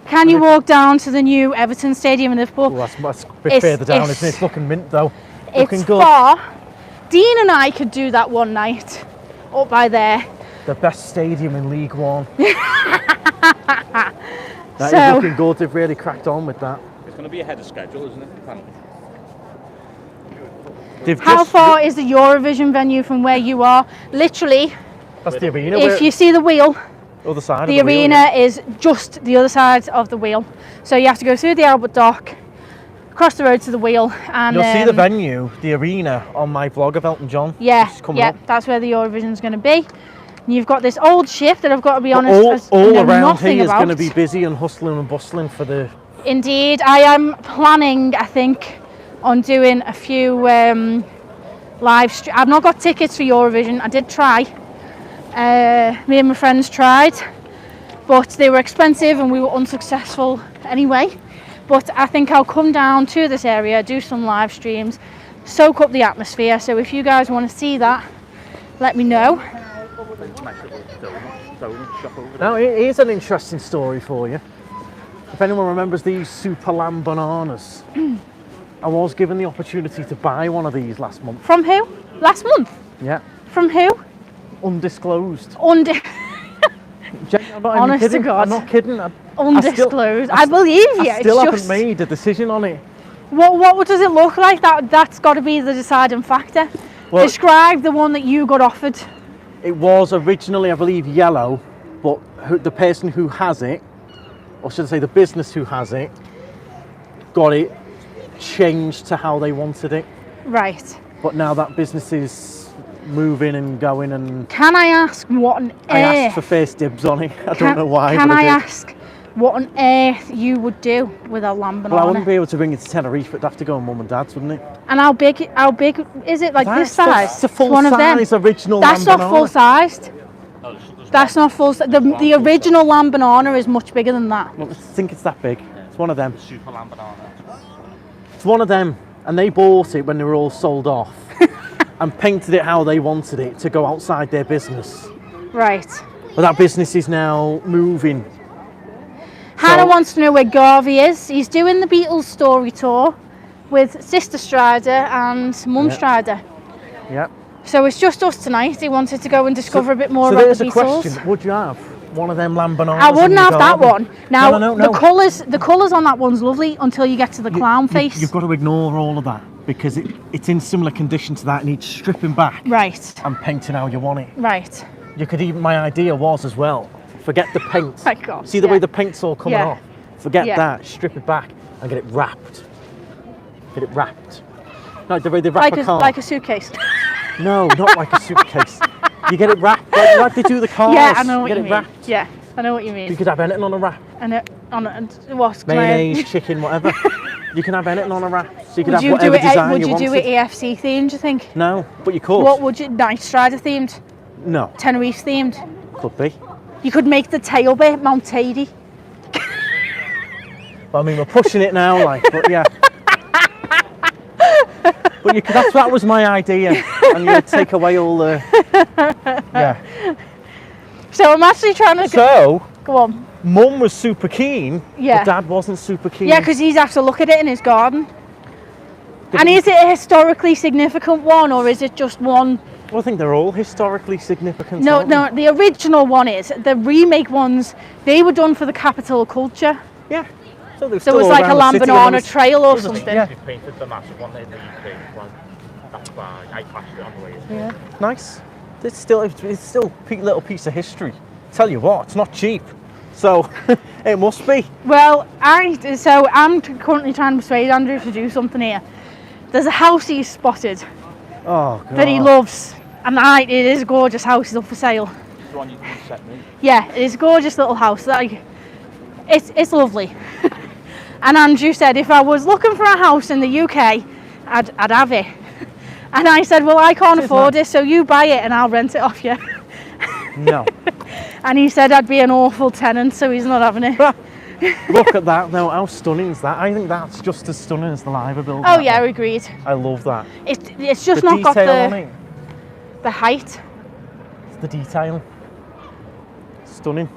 Can you walk down to the new Everton Stadium in Liverpool? Oh, that's a bit further down, isn't it? It's looking mint though. Looking It's good. far. Dean and I could do that one night up by there. The best stadium in League One. That So- is looking good. They've really cracked on with that. It's going to be ahead of schedule, isn't it? How far is the Eurovision venue from where you are? Literally, That's the arena. if you see the wheel, other side the of the wheel, arena is just the other side of the wheel. So you have to go through the Albert Dock, across the road to the wheel, and You'll see the venue, the arena, on my vlog of Elton John. Yeah, It's coming yeah, up. that's where the Eurovision's going to be. And you've got this old ship that I've got to be But honest, I all know around nothing here is about. going to be busy and hustling and bustling for the... Indeed, I am planning, I think, on doing a few I've not got tickets for Eurovision. I did try. Me and my friends tried, but they were expensive and we were unsuccessful anyway. But I think I'll come down to this area, do some live streams, soak up the atmosphere. So if you guys want to see that, let me know. Now, here's an interesting story for you. If anyone remembers these Super Lamb bananas, I was given the opportunity to buy one of these last month. From who? Last month? Yeah. From who? Undisclosed. Honest I'm not even to kidding. God. I'm not kidding. Undisclosed. I believe you. I still it's haven't just, made a decision on it. What does it look like? That's got to be the deciding factor. Well, Describe the one that you got offered. it was originally, I believe, yellow, but the person who has it, or should I say the business who has it, got it changed to how they wanted it. Right. But now that business is moving and going, and Can I ask what on I asked earth? for first dibs on it. I don't know why. Can but I did. ask what on earth you would do with a lamb banana? Well, I wouldn't be able to bring it to Tenerife. It'd have to go on Mum and Dad's, wouldn't it? And how big is it? Like this size? It's a full one of them. size original That's lamb not banana. full sized. That's not full. The original lamb banana is much bigger than that. Well, I think it's that big. It's one of them. Super lamb banana. It's one of them, and they bought it when they were all sold off, and painted it how they wanted it to go outside their business. Right. But that business is now moving. Hannah wants to know where Garvey is. He's doing the Beatles story tour with Sister Strider and Mum Strider. Yeah. So it's just us tonight. He wanted to go and discover a bit more So about there's the a Beatles. question: would you have one of them lamb bananas? I in wouldn't your have that garden? one. Now No. the colours on that one's lovely until you get to the clown face. You've got to ignore all of that because it's in similar condition to that. It needs stripping back Right. and painting how you want it. Right. You could even. My idea was as well. Forget the paint. My God, See the yeah. way the paint's all coming Yeah. off. Forget Yeah. that. Strip it back and get it wrapped. Get it wrapped. No, the way they wrap a car. Like a suitcase. No, not like a suitcase. You get it wrapped like they do the cars. Yeah, I know what get you it mean. wrapped. Yeah, I know what you You mean. could have anything on a wrap. And what? Can I- Mayonnaise, chicken, whatever. You can have anything on a wrap. So you could Would have you do whatever it? design Would you you do wanted. it EFC themed? Do you think? No, but you could. What would you? Knightstrider themed? No, Tenerife themed? could be. You could make the tail bit Mount Tady. Well, I mean, we're pushing it now, like, but yeah. But that was my idea, and you take away all the. Yeah. So I'm actually trying to So, go on. Mum was super keen, Yeah. but Dad wasn't super keen. Yeah, because he's have to look at it in his garden. And is it a historically significant one, or is it just one? Well, I think they're all historically significant. No, aren't they? no. The original one is. The remake ones, they were done for the capital culture. Yeah. So, So it was like a lamb banana trail or something. Yeah. They painted the massive one there in the UK. Like, that's why I flashed it on the way. Yeah. Nice. It's still a little piece of history. Tell you what, it's not cheap. So it must be. Well, I'm currently trying to persuade Andrew to do something here. There's a house he's spotted Oh, God. that he loves, and it is a gorgeous house. It's up for sale. It's the one you sent me. Yeah, it's a gorgeous little house. Like, it's lovely. And Andrew said if I was looking for a house in the UK, I'd have it. And I said, well, I can't afford it, so you buy it and I'll rent it off you. No. And he said I'd be an awful tenant, so he's not having it. Look at that, though. How stunning is that? I think that's just as stunning as the Liver building. Oh yeah, agreed. I love that. It's just The not got detail on it. the height. It's the detail. Stunning.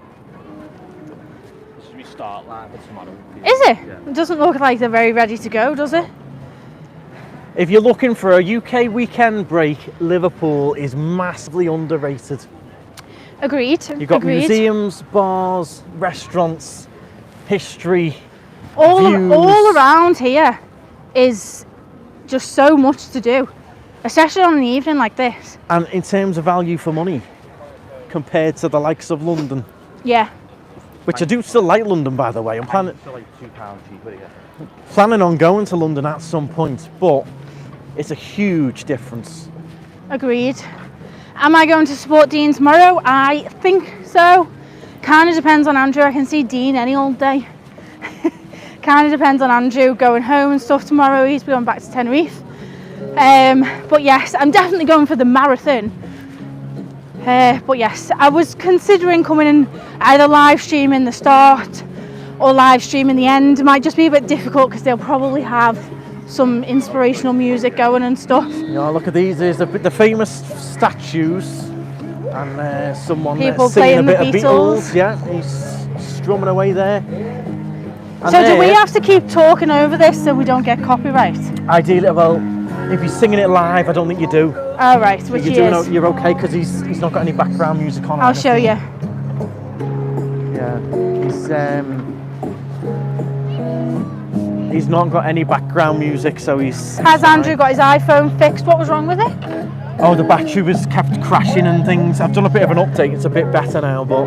Should we start live tomorrow? Is it? Yeah. It doesn't look like they're very ready to go, does it? If you're looking for a UK weekend break, Liverpool is massively underrated. Agreed. You've got agreed. museums, bars, restaurants, history, all views. around here is just so much to do, especially on an evening like this. And in terms of value for money, compared to the likes of London, Yeah. which I do still like London, by the way. I'm planning It's like £2 cheaper, yeah. planning on going to London at some point, but it's a huge difference. Agreed. Am I going to support Dean tomorrow? I think so. Kind of depends on Andrew. I can see Dean any old day. Kind of depends on Andrew going home and stuff tomorrow. He's going back to Tenerife. But yes, I'm definitely going for the marathon. But yes, I was considering coming and either live streaming the start or live streaming the end. It might just be a bit difficult because they'll probably have some inspirational music going and stuff. You know, look at these. There's the famous statues and someone People singing a playing bit the of Beatles. Beatles. Yeah, he's strumming away there. And So do we there, have to keep talking over this so we don't get copyright? Ideally, well, if he's singing it live, I don't think you do. Oh right, which he is. You're okay because he's not got any background music on. or I'll show anything. you. Yeah, he's not got any background music, so he's. Has fine. Andrew got his iPhone fixed? What was wrong with it? Oh, the battery was kept crashing and things. I've done a bit of an update. It's a bit better now, but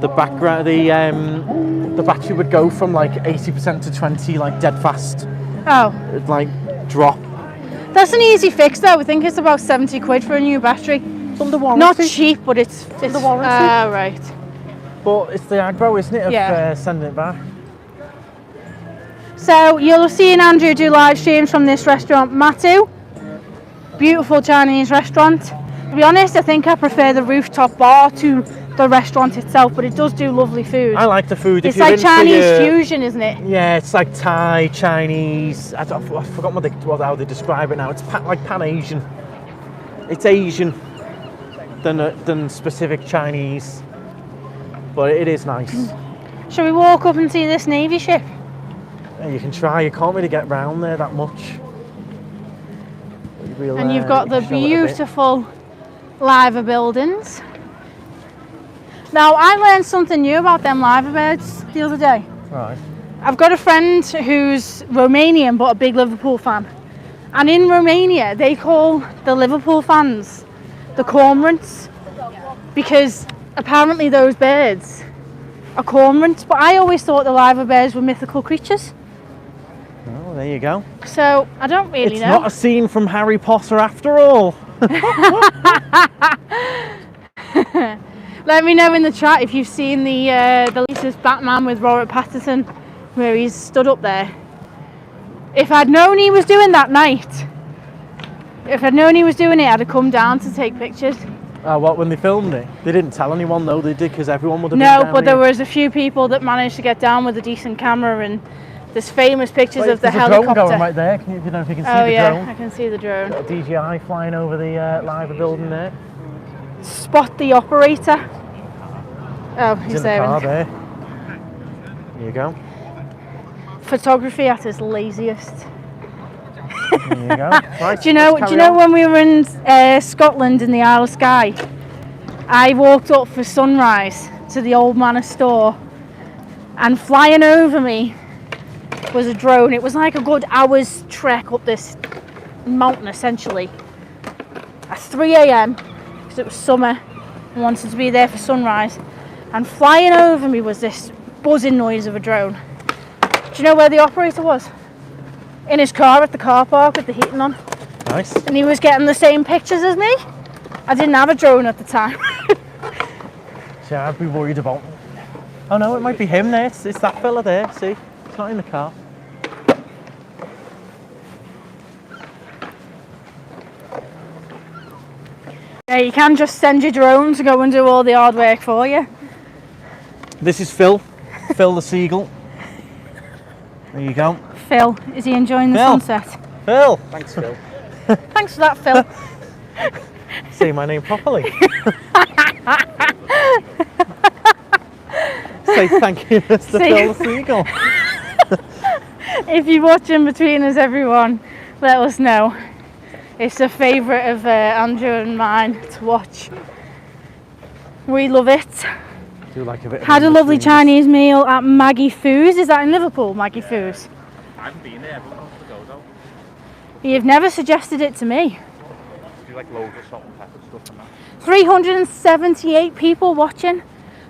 the background, the battery would go from like 80% to 20, like dead fast. Oh, It'd like drop. that's an easy fix though. I think it's about 70 quid for a new battery. It's under warranty. Not cheap, but it's under warranty. Right. But it's the aggro, isn't it, of Yeah. sending it back? So you'll have seen Andrew do live streams from this restaurant, Matu. Beautiful Chinese restaurant. To be honest, I think I prefer the rooftop bar to the restaurant itself, but it does do lovely food. I like the food. It's if you're like into Chinese your- fusion, isn't it? Yeah, it's like Thai, Chinese. I forgot how they describe it now. It's like Pan-Asian. It's Asian than specific Chinese, but it is nice. Shall we walk up and see this Navy ship? Yeah, you can try. You can't really get round there that much. We'll, And you've got the show it a bit. beautiful Liver buildings. Now, I learned something new about them Liver birds the other day. Right. I've got a friend who's Romanian but a big Liverpool fan. And in Romania, they call the Liverpool fans the cormorants because apparently those birds are cormorants. But I always thought the Liver birds were mythical creatures. Oh, there you go. So I don't really It's know. not a scene from Harry Potter after all. Let me know in the chat if you've seen the latest Batman with Robert Pattinson, where he's stood up there. If I'd known he was doing that night, if I'd known he was doing it, I'd have come down to take pictures. Oh, what, when they filmed it? They didn't tell anyone though, they did, because everyone would have been No, down but there here. was a few people that managed to get down with a decent camera, and there's famous pictures Wait, of the there's a helicopter. drone going right there. Can you, I don't know if you can see Oh the yeah, drone. I can see the drone. Got a DJI flying over the Liver building there. Spot the operator. Oh, He's he's in the there. car there. There you go. Photography at its laziest. There you go. Right, Do you know let's carry on. when we were in Scotland in the Isle of Skye, I walked up for sunrise to the Old Manor store, and flying over me was a drone. It was like a good hour's trek up this mountain essentially at 3 a.m. because it was summer. I wanted to be there for sunrise. and flying over me was this buzzing noise of a drone. Do you know where the operator was? In his car at the car park with the heating on. Nice. And he was getting the same pictures as me. I didn't have a drone at the time. So I'd be worried about. Oh no, it might be him there. It's that fella there. See, it's not in the car. Yeah, you can just send your drone to go and do all the hard work for you. This is Phil. Phil the seagull. There you go. Phil, is he enjoying the Phil. sunset? Phil. Thanks, Phil. Thanks for that, Phil. Say my name properly. Say thank you, Mr. Phil the seagull. If you're watching between us, everyone, let us know. It's a favourite of Andrew and mine to watch. We love it. Do like a bit. Had a lovely Chinese meal at Maggie Foo's. Is that in Liverpool, Maggie Foo's? I haven't been there, everyone wants to go though. You've never suggested it to me. Do like loads of salt and pepper stuff and that. 378 people watching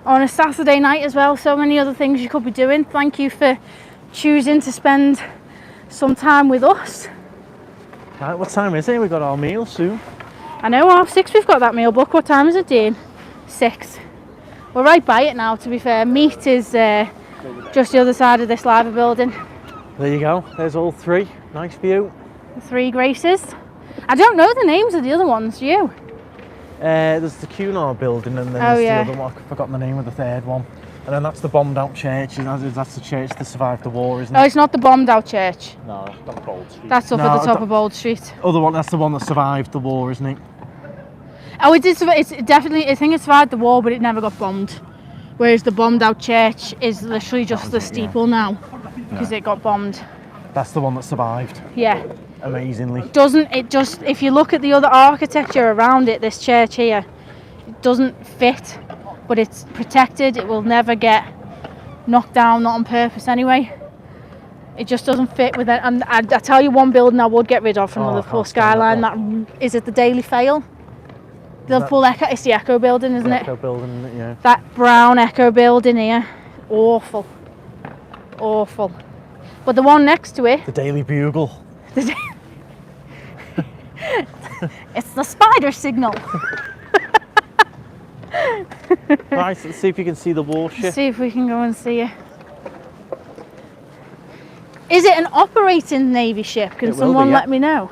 on a Saturday night as well. So many other things you could be doing. Thank you for choosing to spend some time with us. Right, what time is it? We've got our meal soon. I know, 6:30 we've got that meal book. What time is it, Dean? 6. We're right by it now, to be fair. Meat is just the other side of this live building. There you go. There's all 3. Nice view. 3 Graces. I don't know the names of the other ones, do you? There's the Cunard building and then Oh, there's yeah. the other one. I've forgotten the name of the third one. And then that's the bombed out church. That's the church that survived the war, isn't No, it? it's not the bombed out church. No, that's not Gold Street. That's up No, at the top of Old Street. Other one, that's the one that survived the war, isn't it? Oh, it did. It's definitely. I think it survived the war, but it never got bombed. Whereas the bombed out church is literally just the steeple now, because it got bombed. That's the one that survived, Yeah. amazingly. Doesn't it just? If you look at the other architecture around it, this church here, it doesn't fit, but it's protected. It will never get knocked down, not on purpose anyway. It just doesn't fit with it. And I tell you, one building I would get rid of from the Oh, I Liverpool can't stand skyline. that That is it. The Daily Fail. The Liverpool Echo. It's the Echo building, isn't it? Echo building, yeah. That brown Echo building here, awful, awful. But the one next to it, The Daily Bugle. it's the spider signal. Right, let's see if you can see the warship. Let's see if we can go and see it. Is it an operating Navy ship? Can It will be, someone yeah. let me know?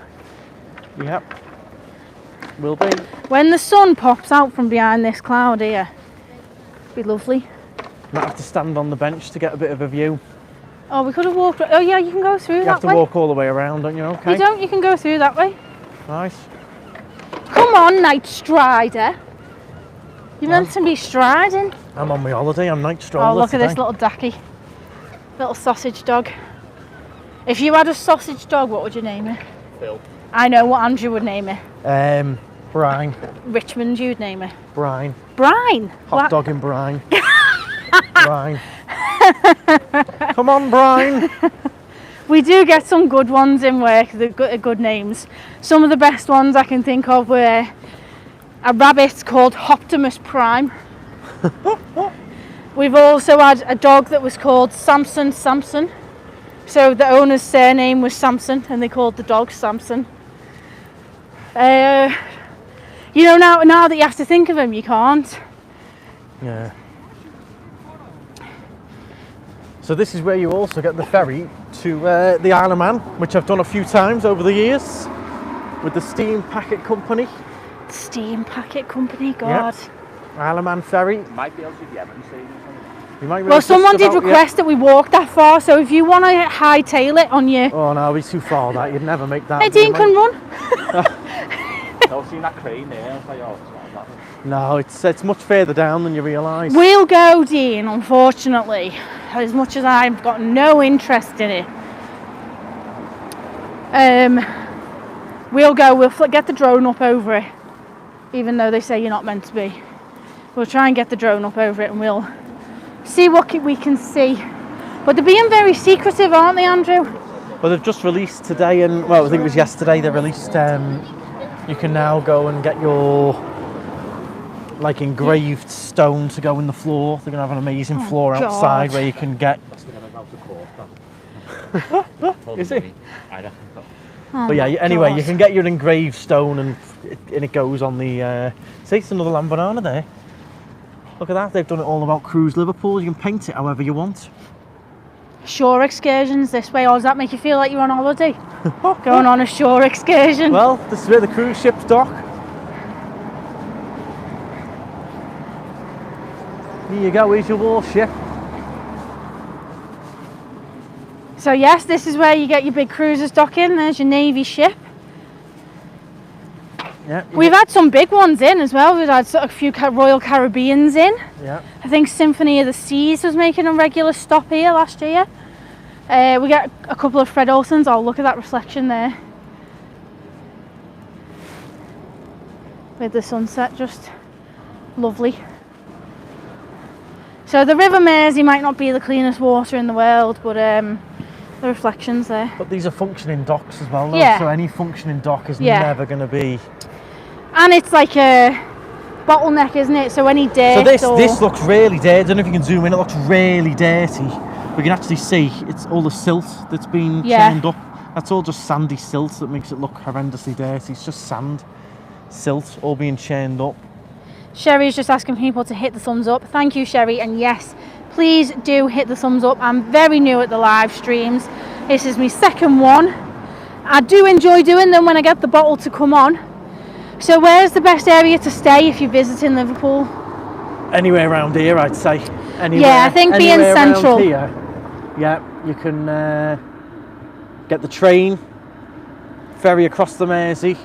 Yep. Will be. When the sun pops out from behind this cloud here, be lovely. Might have to stand on the bench to get a bit of a view. Oh, we could have walked. Oh yeah, you can go through You that have to way. walk all the way around, don't you? Okay. You don't. You can go through that way. Nice. Come on, Knightstrider. You're meant to be striding. I'm on my holiday. I'm Knightstrider. Oh, look today. at this little ducky. Little sausage dog. If you had a sausage dog, what would you name it? Phil. I know what Andrew would name it. Brine. Richmond, you'd name it. Brine. Brine. Hot dog in brine. Brine. Come on, Brine. We do get some good ones in work, the good names. Some of the best ones I can think of were a rabbit called Optimus Prime. We've also had a dog that was called Samson. So the owner's surname was Samson and they called the dog Samson. You know, now that you have to think of him, you can't. Yeah. So this is where you also get the ferry to the Isle of Man, which I've done a few times over the years with the Steam Packet Company. Steam Packet Company, God. Isle of Man ferry. Might be able to get Everton Stadium. You might be Well, able to someone just did about- request that we walk that far, so if you want to hightail it on you. Oh no, it's too far that. You'd never make that. Hey, Dean can run. I've seen that crane there. I was like, oh, it's not that. No, it's much further down than you realise. We'll go, Dean, unfortunately, as much as I've got no interest in it. We'll go, we'll get the drone up over it, even though they say you're not meant to be. We'll try and get the drone up over it and we'll see what we can see. But they're being very secretive, aren't they, Andrew? Well, they've just released today, and well, I think it was yesterday. They released. You can now go and get your like engraved stone to go in the floor. They're going to have an amazing floor God. outside where you can get. That's the one about the court. Is it? I reckon. Oh But yeah, my anyway, God. you can get your engraved stone and it goes on the. See, it's another Lamborghini there. Look at that, they've done it all about Cruise Liverpool. You can paint it however you want. Shore excursions this way, or does that make you feel like you're on holiday? Going on a shore excursion? Well, this is where the cruise ships dock. Here you go, here's your warship. So yes, this is where you get your big cruisers dock in. There's your Navy ship. Yeah, We've had some big ones in as well. We've had a few Royal Caribbeans in. yeah. I think Symphony of the Seas was making a regular stop here last year. We get a couple of Fred Olsons. Oh, look at that reflection there. With the sunset, just lovely. So the River Mersey might not be the cleanest water in the world, but the reflections there. But these are functioning docks as well, though, Yeah. so any functioning dock is Yeah. never going to be... And it's like a bottleneck, isn't it? So any dirt So this looks really dirty. I don't know if you can zoom in, it looks really dirty. We can actually see it's all the silt that's been chained up. That's all just sandy silt that makes it look horrendously dirty. It's just sand, silt, all being chained up. Sherry's just asking people to hit the thumbs up. Thank you, Sherry. And yes, please do hit the thumbs up. I'm very new at the live streams. This is my second one. I do enjoy doing them when I get the bottle to come on. So where's the best area to stay if you're visiting Liverpool? Anywhere around here, I'd say. Anywhere, Yeah, I think being anywhere around central. Here, yeah, you can get the train, ferry across the Mersey,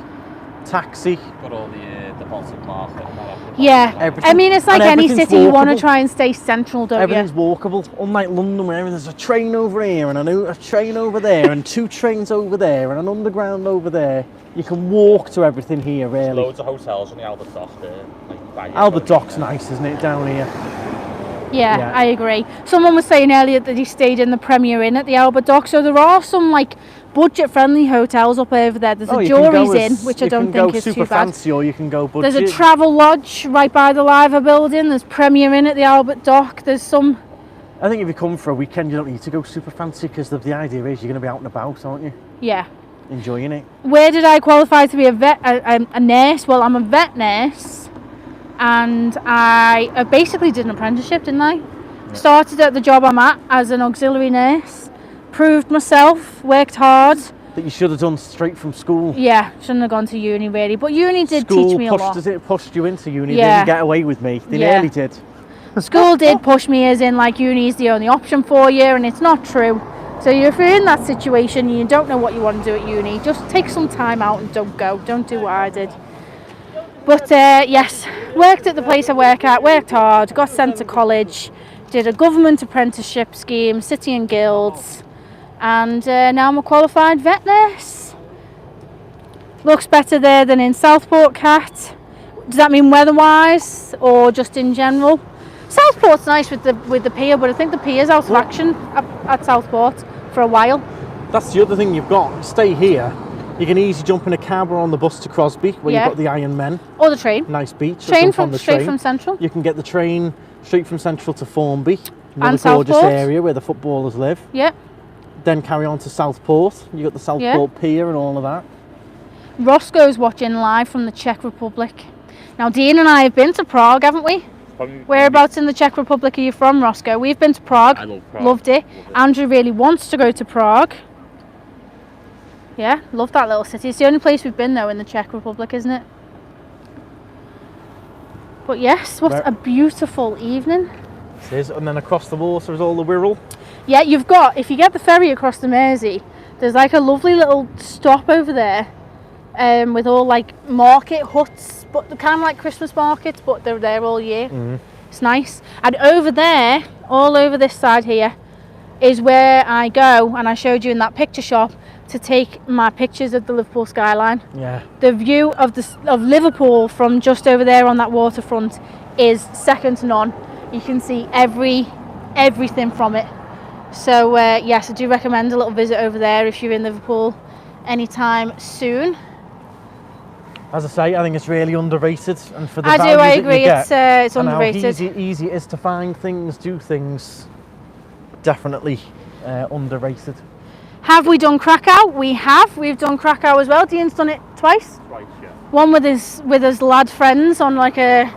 taxi. Got all the Baltic market and that. Yeah, Everything- I mean, it's like and any everything's city, you want to walkable. try and stay central, don't Everything's you? walkable, unlike London where there's a train over here and a train over there and two trains over there and an underground over there. You can walk to everything here, There's really. loads of hotels on the Albert Dock there. Like, Albert Dock's nice, isn't it, down here? Yeah, Yeah. I agree. Someone was saying earlier that he stayed in the Premier Inn at the Albert Dock, so there are some like budget-friendly hotels up over there. There's a you can go Jury's as- Inn, which I you don't can go think is super too bad. fancy, or you can go budget. There's a travel lodge right by the Liver building. There's Premier Inn at the Albert Dock. There's some. I think if you come for a weekend, you don't need to go super fancy because the idea is you're going to be out and about, aren't you? Yeah. Enjoying it. Where did I qualify to be a nurse? Well, I'm a vet nurse, and I basically did an apprenticeship, didn't I? Started at the job I'm at as an auxiliary nurse, proved myself, worked hard. That you should have done straight from school. Yeah, shouldn't have gone to uni really, but uni did School teach me a lot. pushed you into uni. They Yeah. didn't get away with me. They Yeah. nearly did. School did push me as in like uni is the only option for you, and it's not true. So if you're in that situation and you don't know what you want to do at uni, just take some time out and don't go. Don't do what I did. But yes, worked at the place I work at, worked hard, got sent to college, did a government apprenticeship scheme, City and Guilds, and now I'm a qualified vet nurse. Looks better there than in Southport, Cat. Does that mean weather-wise or just in general? Southport's nice with the pier, but I think the pier's out of action at Southport for a while. That's the other thing you've got. Stay here. You can easily jump in a cab or on the bus to Crosby, where Yeah. you've got the Iron Men. Or the train. Nice beach. or Train jump from on the straight train. from Central. You can get the train straight from Central to Formby. Another And gorgeous Southport. area where the footballers live. Yeah. Then carry on to Southport. You got the Southport Pier and all of that. Roscoe's watching live from the Czech Republic. Now, Dean and I have been to Prague, haven't we? Whereabouts in the Czech Republic are you from, Roscoe? We've been to Prague. I love Prague. Loved it. Andrew really wants to go to Prague. Yeah, love that little city. It's the only place we've been though in the Czech Republic, isn't it? But yes, what a beautiful evening. It is. And then across the water is all the Wirral. Yeah, you've got, if you get the ferry across the Mersey, there's like a lovely little stop over there with all like market huts, but they're kind of like Christmas markets, but they're there all year. It's nice. And over there, all over this side here, is where I go, and I showed you in that picture shop, to take my pictures of the Liverpool skyline. Yeah. The view of Liverpool from just over there on that waterfront is second to none. You can see everything from it. So yes, I do recommend a little visit over there if you're in Liverpool anytime soon. As I say, I think it's really underrated, and for the I do, value I that agree, you get, it's and underrated. how easy it is to find things, do things, definitely underrated. Have we done Krakow? We have. We've done Krakow as well. Dean's done it twice. Right, yeah. One with his lad friends on like a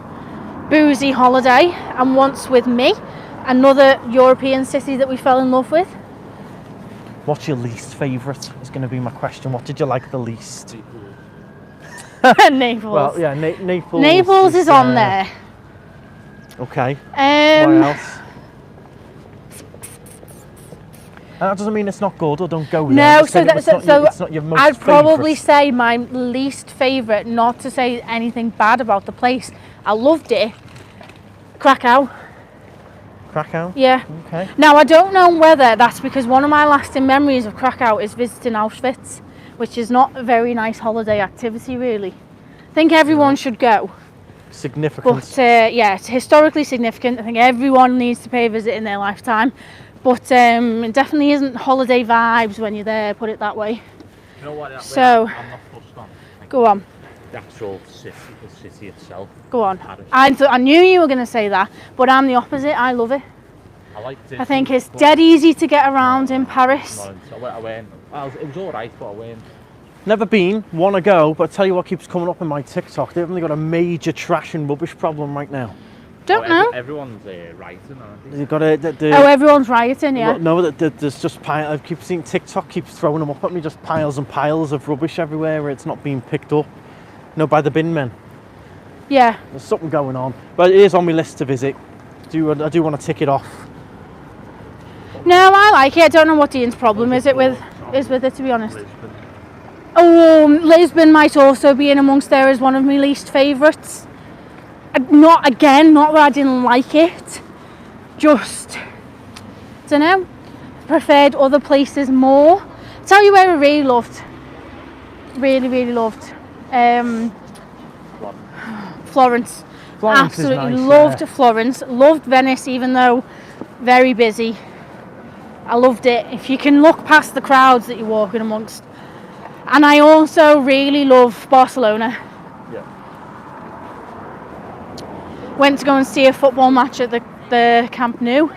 boozy holiday, and once with me. Another European city that we fell in love with. What's your least favourite is going to be my question. What did you like the least? Naples. Well, yeah, Naples. Naples is on there. Okay. Where else? That doesn't mean it's not good or don't go there. No, Just saying it's not your most I'd probably favourite. say my least favourite, not to say anything bad about the place. I loved it. Krakow. Krakow? Yeah. Okay. Now, I don't know whether that's because one of my lasting memories of Krakow is visiting Auschwitz, which is not a very nice holiday activity, really. I think everyone should go. Significant. But yeah, it's historically significant. I think everyone needs to pay a visit in their lifetime. But it definitely isn't holiday vibes when you're there, put it that way. You know what? So, I'm not fussed on. go on. The actual city, the city itself. Go on. Paris. I knew you were going to say that, but I'm the opposite. I love it. I liked it. I think it's dead easy to get around in Paris. I went. It was alright, but I went. Never been, want to go, but I tell you what keeps coming up in my TikTok. They've only got a major trash and rubbish problem right now. Don't know. Everyone's rioting, aren't they? They've got a. Oh, everyone's rioting, yeah. No, there's just I keep seeing TikTok keeps throwing them up at me, just piles and piles of rubbish everywhere where it's not being picked up. By the bin men. Yeah. There's something going on, but it is on my list to visit. I do want to tick it off. No, I like it. I don't know what Dean's problem is with it, to be honest. Oh, Lisbon might also be in amongst there as one of my least favourites. Not that I didn't like it. Just, don't know. Preferred other places more. I'll tell you where I really loved. Really loved. Florence. Absolutely nice, loved Florence. Loved Venice, even though very busy. I loved it. If you can look past the crowds that you're walking amongst. And I also really love Barcelona. Yeah. Went to go and see a football match at the Camp Nou.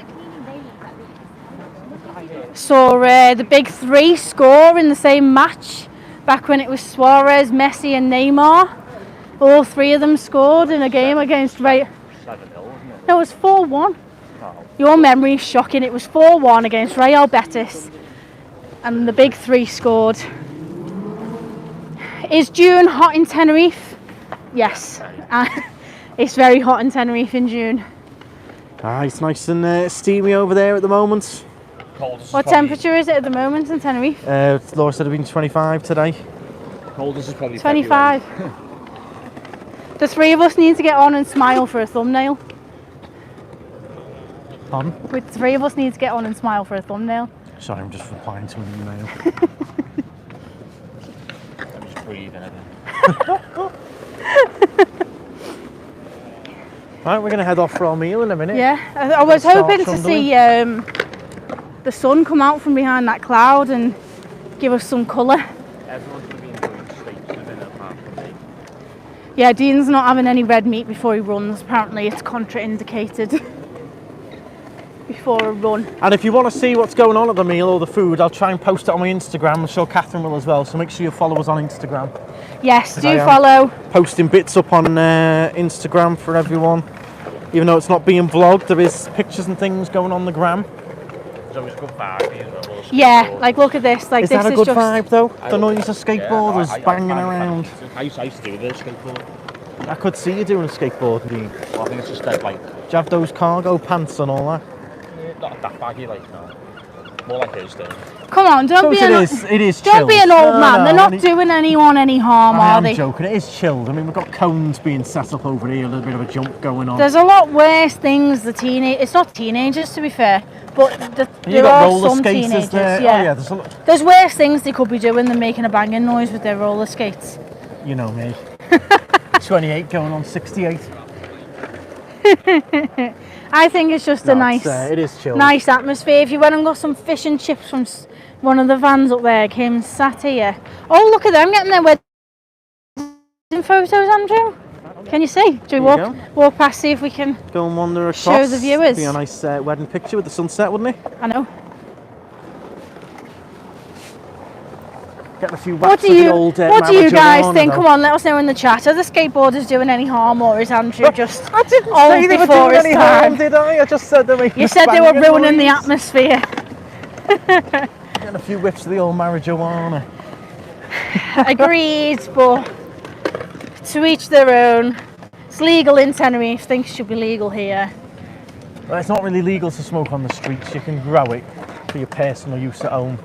Saw the big three score in the same match back when it was Suarez, Messi and Neymar. All three of them scored in a game against 7-0, wasn't it? No, it was 4-1. Oh. Your memory is shocking. It was 4-1 against Real Betis. And the big three scored. Is June hot in Tenerife? Yes. It's very hot in Tenerife in June. It's nice and steamy over there at the moment. What temperature is it at the moment in Tenerife? Laura said it's been 25 today. Coldest is probably 25. The three of us need to get on and smile for a thumbnail. Pardon? The three of us need to get on and smile for a thumbnail. Sorry, I'm just replying to an email. I'm just breathing again. Right, we're going to head off for our meal in a minute. Yeah, I was Start hoping to trundling. see the sun come out from behind that cloud and give us some colour. Everyone's going to be enjoying steaks in a minute apart from me. Yeah, Dean's not having any red meat before he runs. Apparently it's contraindicated before a run. And if you want to see what's going on at the meal or the food, I'll try and post it on my Instagram. I'm sure Catherine will as well, so make sure you follow us on Instagram. Yes, do I am follow. Posting bits up on Instagram for everyone. Even though it's not being vlogged, there is pictures and things going on the gram. There's always a good vibe here as well. Yeah, like look at this. Like Is this that a is good just vibe though? The noise of skateboarders I banging find it around. fantastic. I used to do this skateboard. I could see you doing a skateboard, Dean. Well, I think it's just like, Do you have those cargo pants and all that? not that baggy, like, no. More like his thing. Come on, don't be It is don't chilled. be an old No, man. no, They're not and doing anyone any harm, I are am they? joking, it is chilled. I mean, we've got cones being set up over here, a little bit of a jump going on. There's a lot worse things it's not teenagers to be fair, but And there you've got are roller some skaters teenagers. there. Yeah. Oh yeah, there's a lot. There's worse things they could be doing than making a banging noise with their roller skates. You know me. 28 going on 68. I think it's just a No, nice, it is chilled. nice atmosphere. If you went and got some fish and chips from one of the vans up there, came and sat here. Oh, look at them getting their wedding some photos, Andrew? Can you see? Do we There you walk past, see if we can? Go and wander across. Show the viewers. Be a nice wedding picture with the sunset, wouldn't it? I know. Getting a few What whacks do of you the old What do you guys marijuana, think? though. Come on, let us know in the chat. Are the skateboarders doing any harm, or is Andrew just I didn't old say they were before doing his any time? harm, did I? I just said they were making You a said they were banging ruining the noise. atmosphere. Getting a few whiffs of the old marijuana. Agreed, but to each their own. It's legal in Tenerife. Things should be legal here. Well, it's not really legal to smoke on the streets. You can grow it for your personal use at home.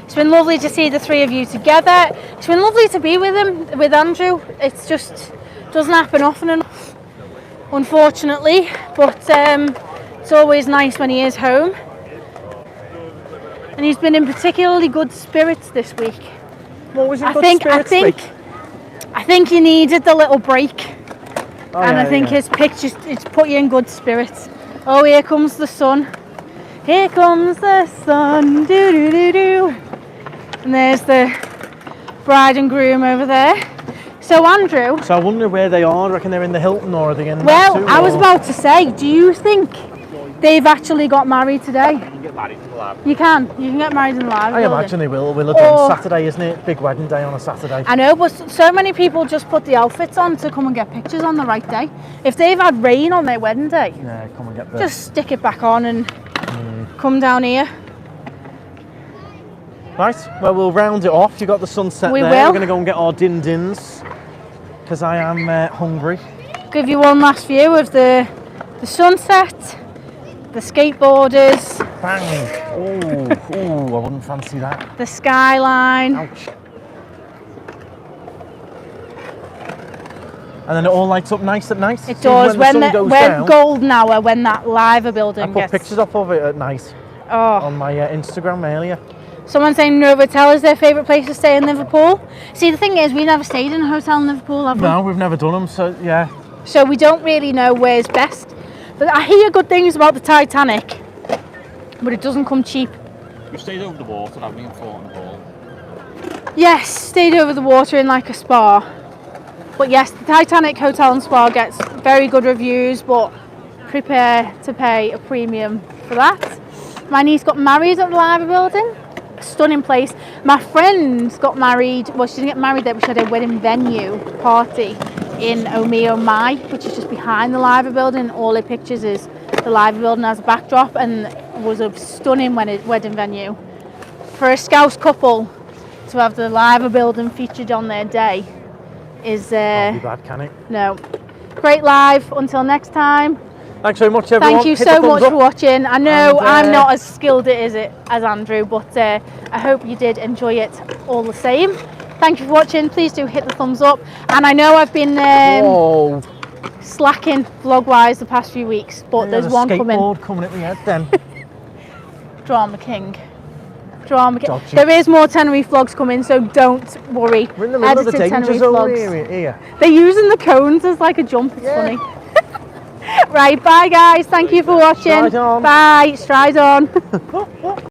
It's been lovely to see the three of you together. It's been lovely to be with him, with Andrew. It's just doesn't happen often enough, unfortunately. But it's always nice when he is home. And he's been in particularly good spirits this week. What was your I good think spirits I think he needed the little break, Oh, and yeah, I think yeah. his pictures it's put you in good spirits. Oh, here comes the sun. Here comes the sun. Do do do do. And there's the bride and groom over there. So Andrew, So I wonder where they are. I reckon they're in the Hilton, or are they in well, that too, I was or- about to say, do you think they've actually got married today? You can get married in the lab. You can get married in the live I building. imagine they will. We'll have done Or- Saturday, isn't it? Big wedding day on a Saturday. I know, but so many people just put the outfits on to come and get pictures on the right day. If they've had rain on their wedding day, Yeah, come and get the... just stick it back on and come down here. Right, well, we'll round it off. You got the sunset We there. will. We're going to go and get our din-dins, because I am hungry. Give you one last view of the sunset, the skateboarders, Bang! Oh, I wouldn't fancy that. the skyline. Ouch. And then it all lights up nice at night. It See, does when the sun goes down, golden hour when that live building I put gets. pictures up of it at night Oh, on my Instagram earlier. someone saying Novotel is their favourite place to stay in Liverpool. See, the thing is, we never stayed in a hotel in Liverpool, have we? No, we've never done them, so yeah. So we don't really know where's best. But I hear good things about the Titanic, but it doesn't come cheap. You stayed over the water, haven't you, in Thornton Hall? Yes, stayed over the water in like a spa. But yes, the Titanic Hotel and Spa gets very good reviews, but prepare to pay a premium for that. My niece got married at the Live building. Stunning place. My friend got married, well, she didn't get married there, but she had a wedding venue party in Omeo Mai, which is just behind the Live building. All her pictures is the Live building as a backdrop, and it was a stunning wedding venue. For a Scouse couple to have the Live building featured on their day is Can't be bad, can it? no. Great live. Until next time. Thanks very much, everyone. Thank you Hit so the thumbs much up. for watching. I know And, I'm not as skilled at it as Andrew, but I hope you did enjoy it all the same. Thank you for watching. Please do hit the thumbs up. And I know I've been Whoa. slacking vlog-wise the past few weeks, but there's one coming. Skateboard coming at me head then. Drama King. Drama King. Dodgy. There is more Tenerife vlogs coming, so don't worry. We're in the middle of the Edited danger Tenerife zone vlogs. here. They're using the cones as like a jump. It's funny. Right, bye guys. Thank you for watching. Stride on. Bye. Stride on.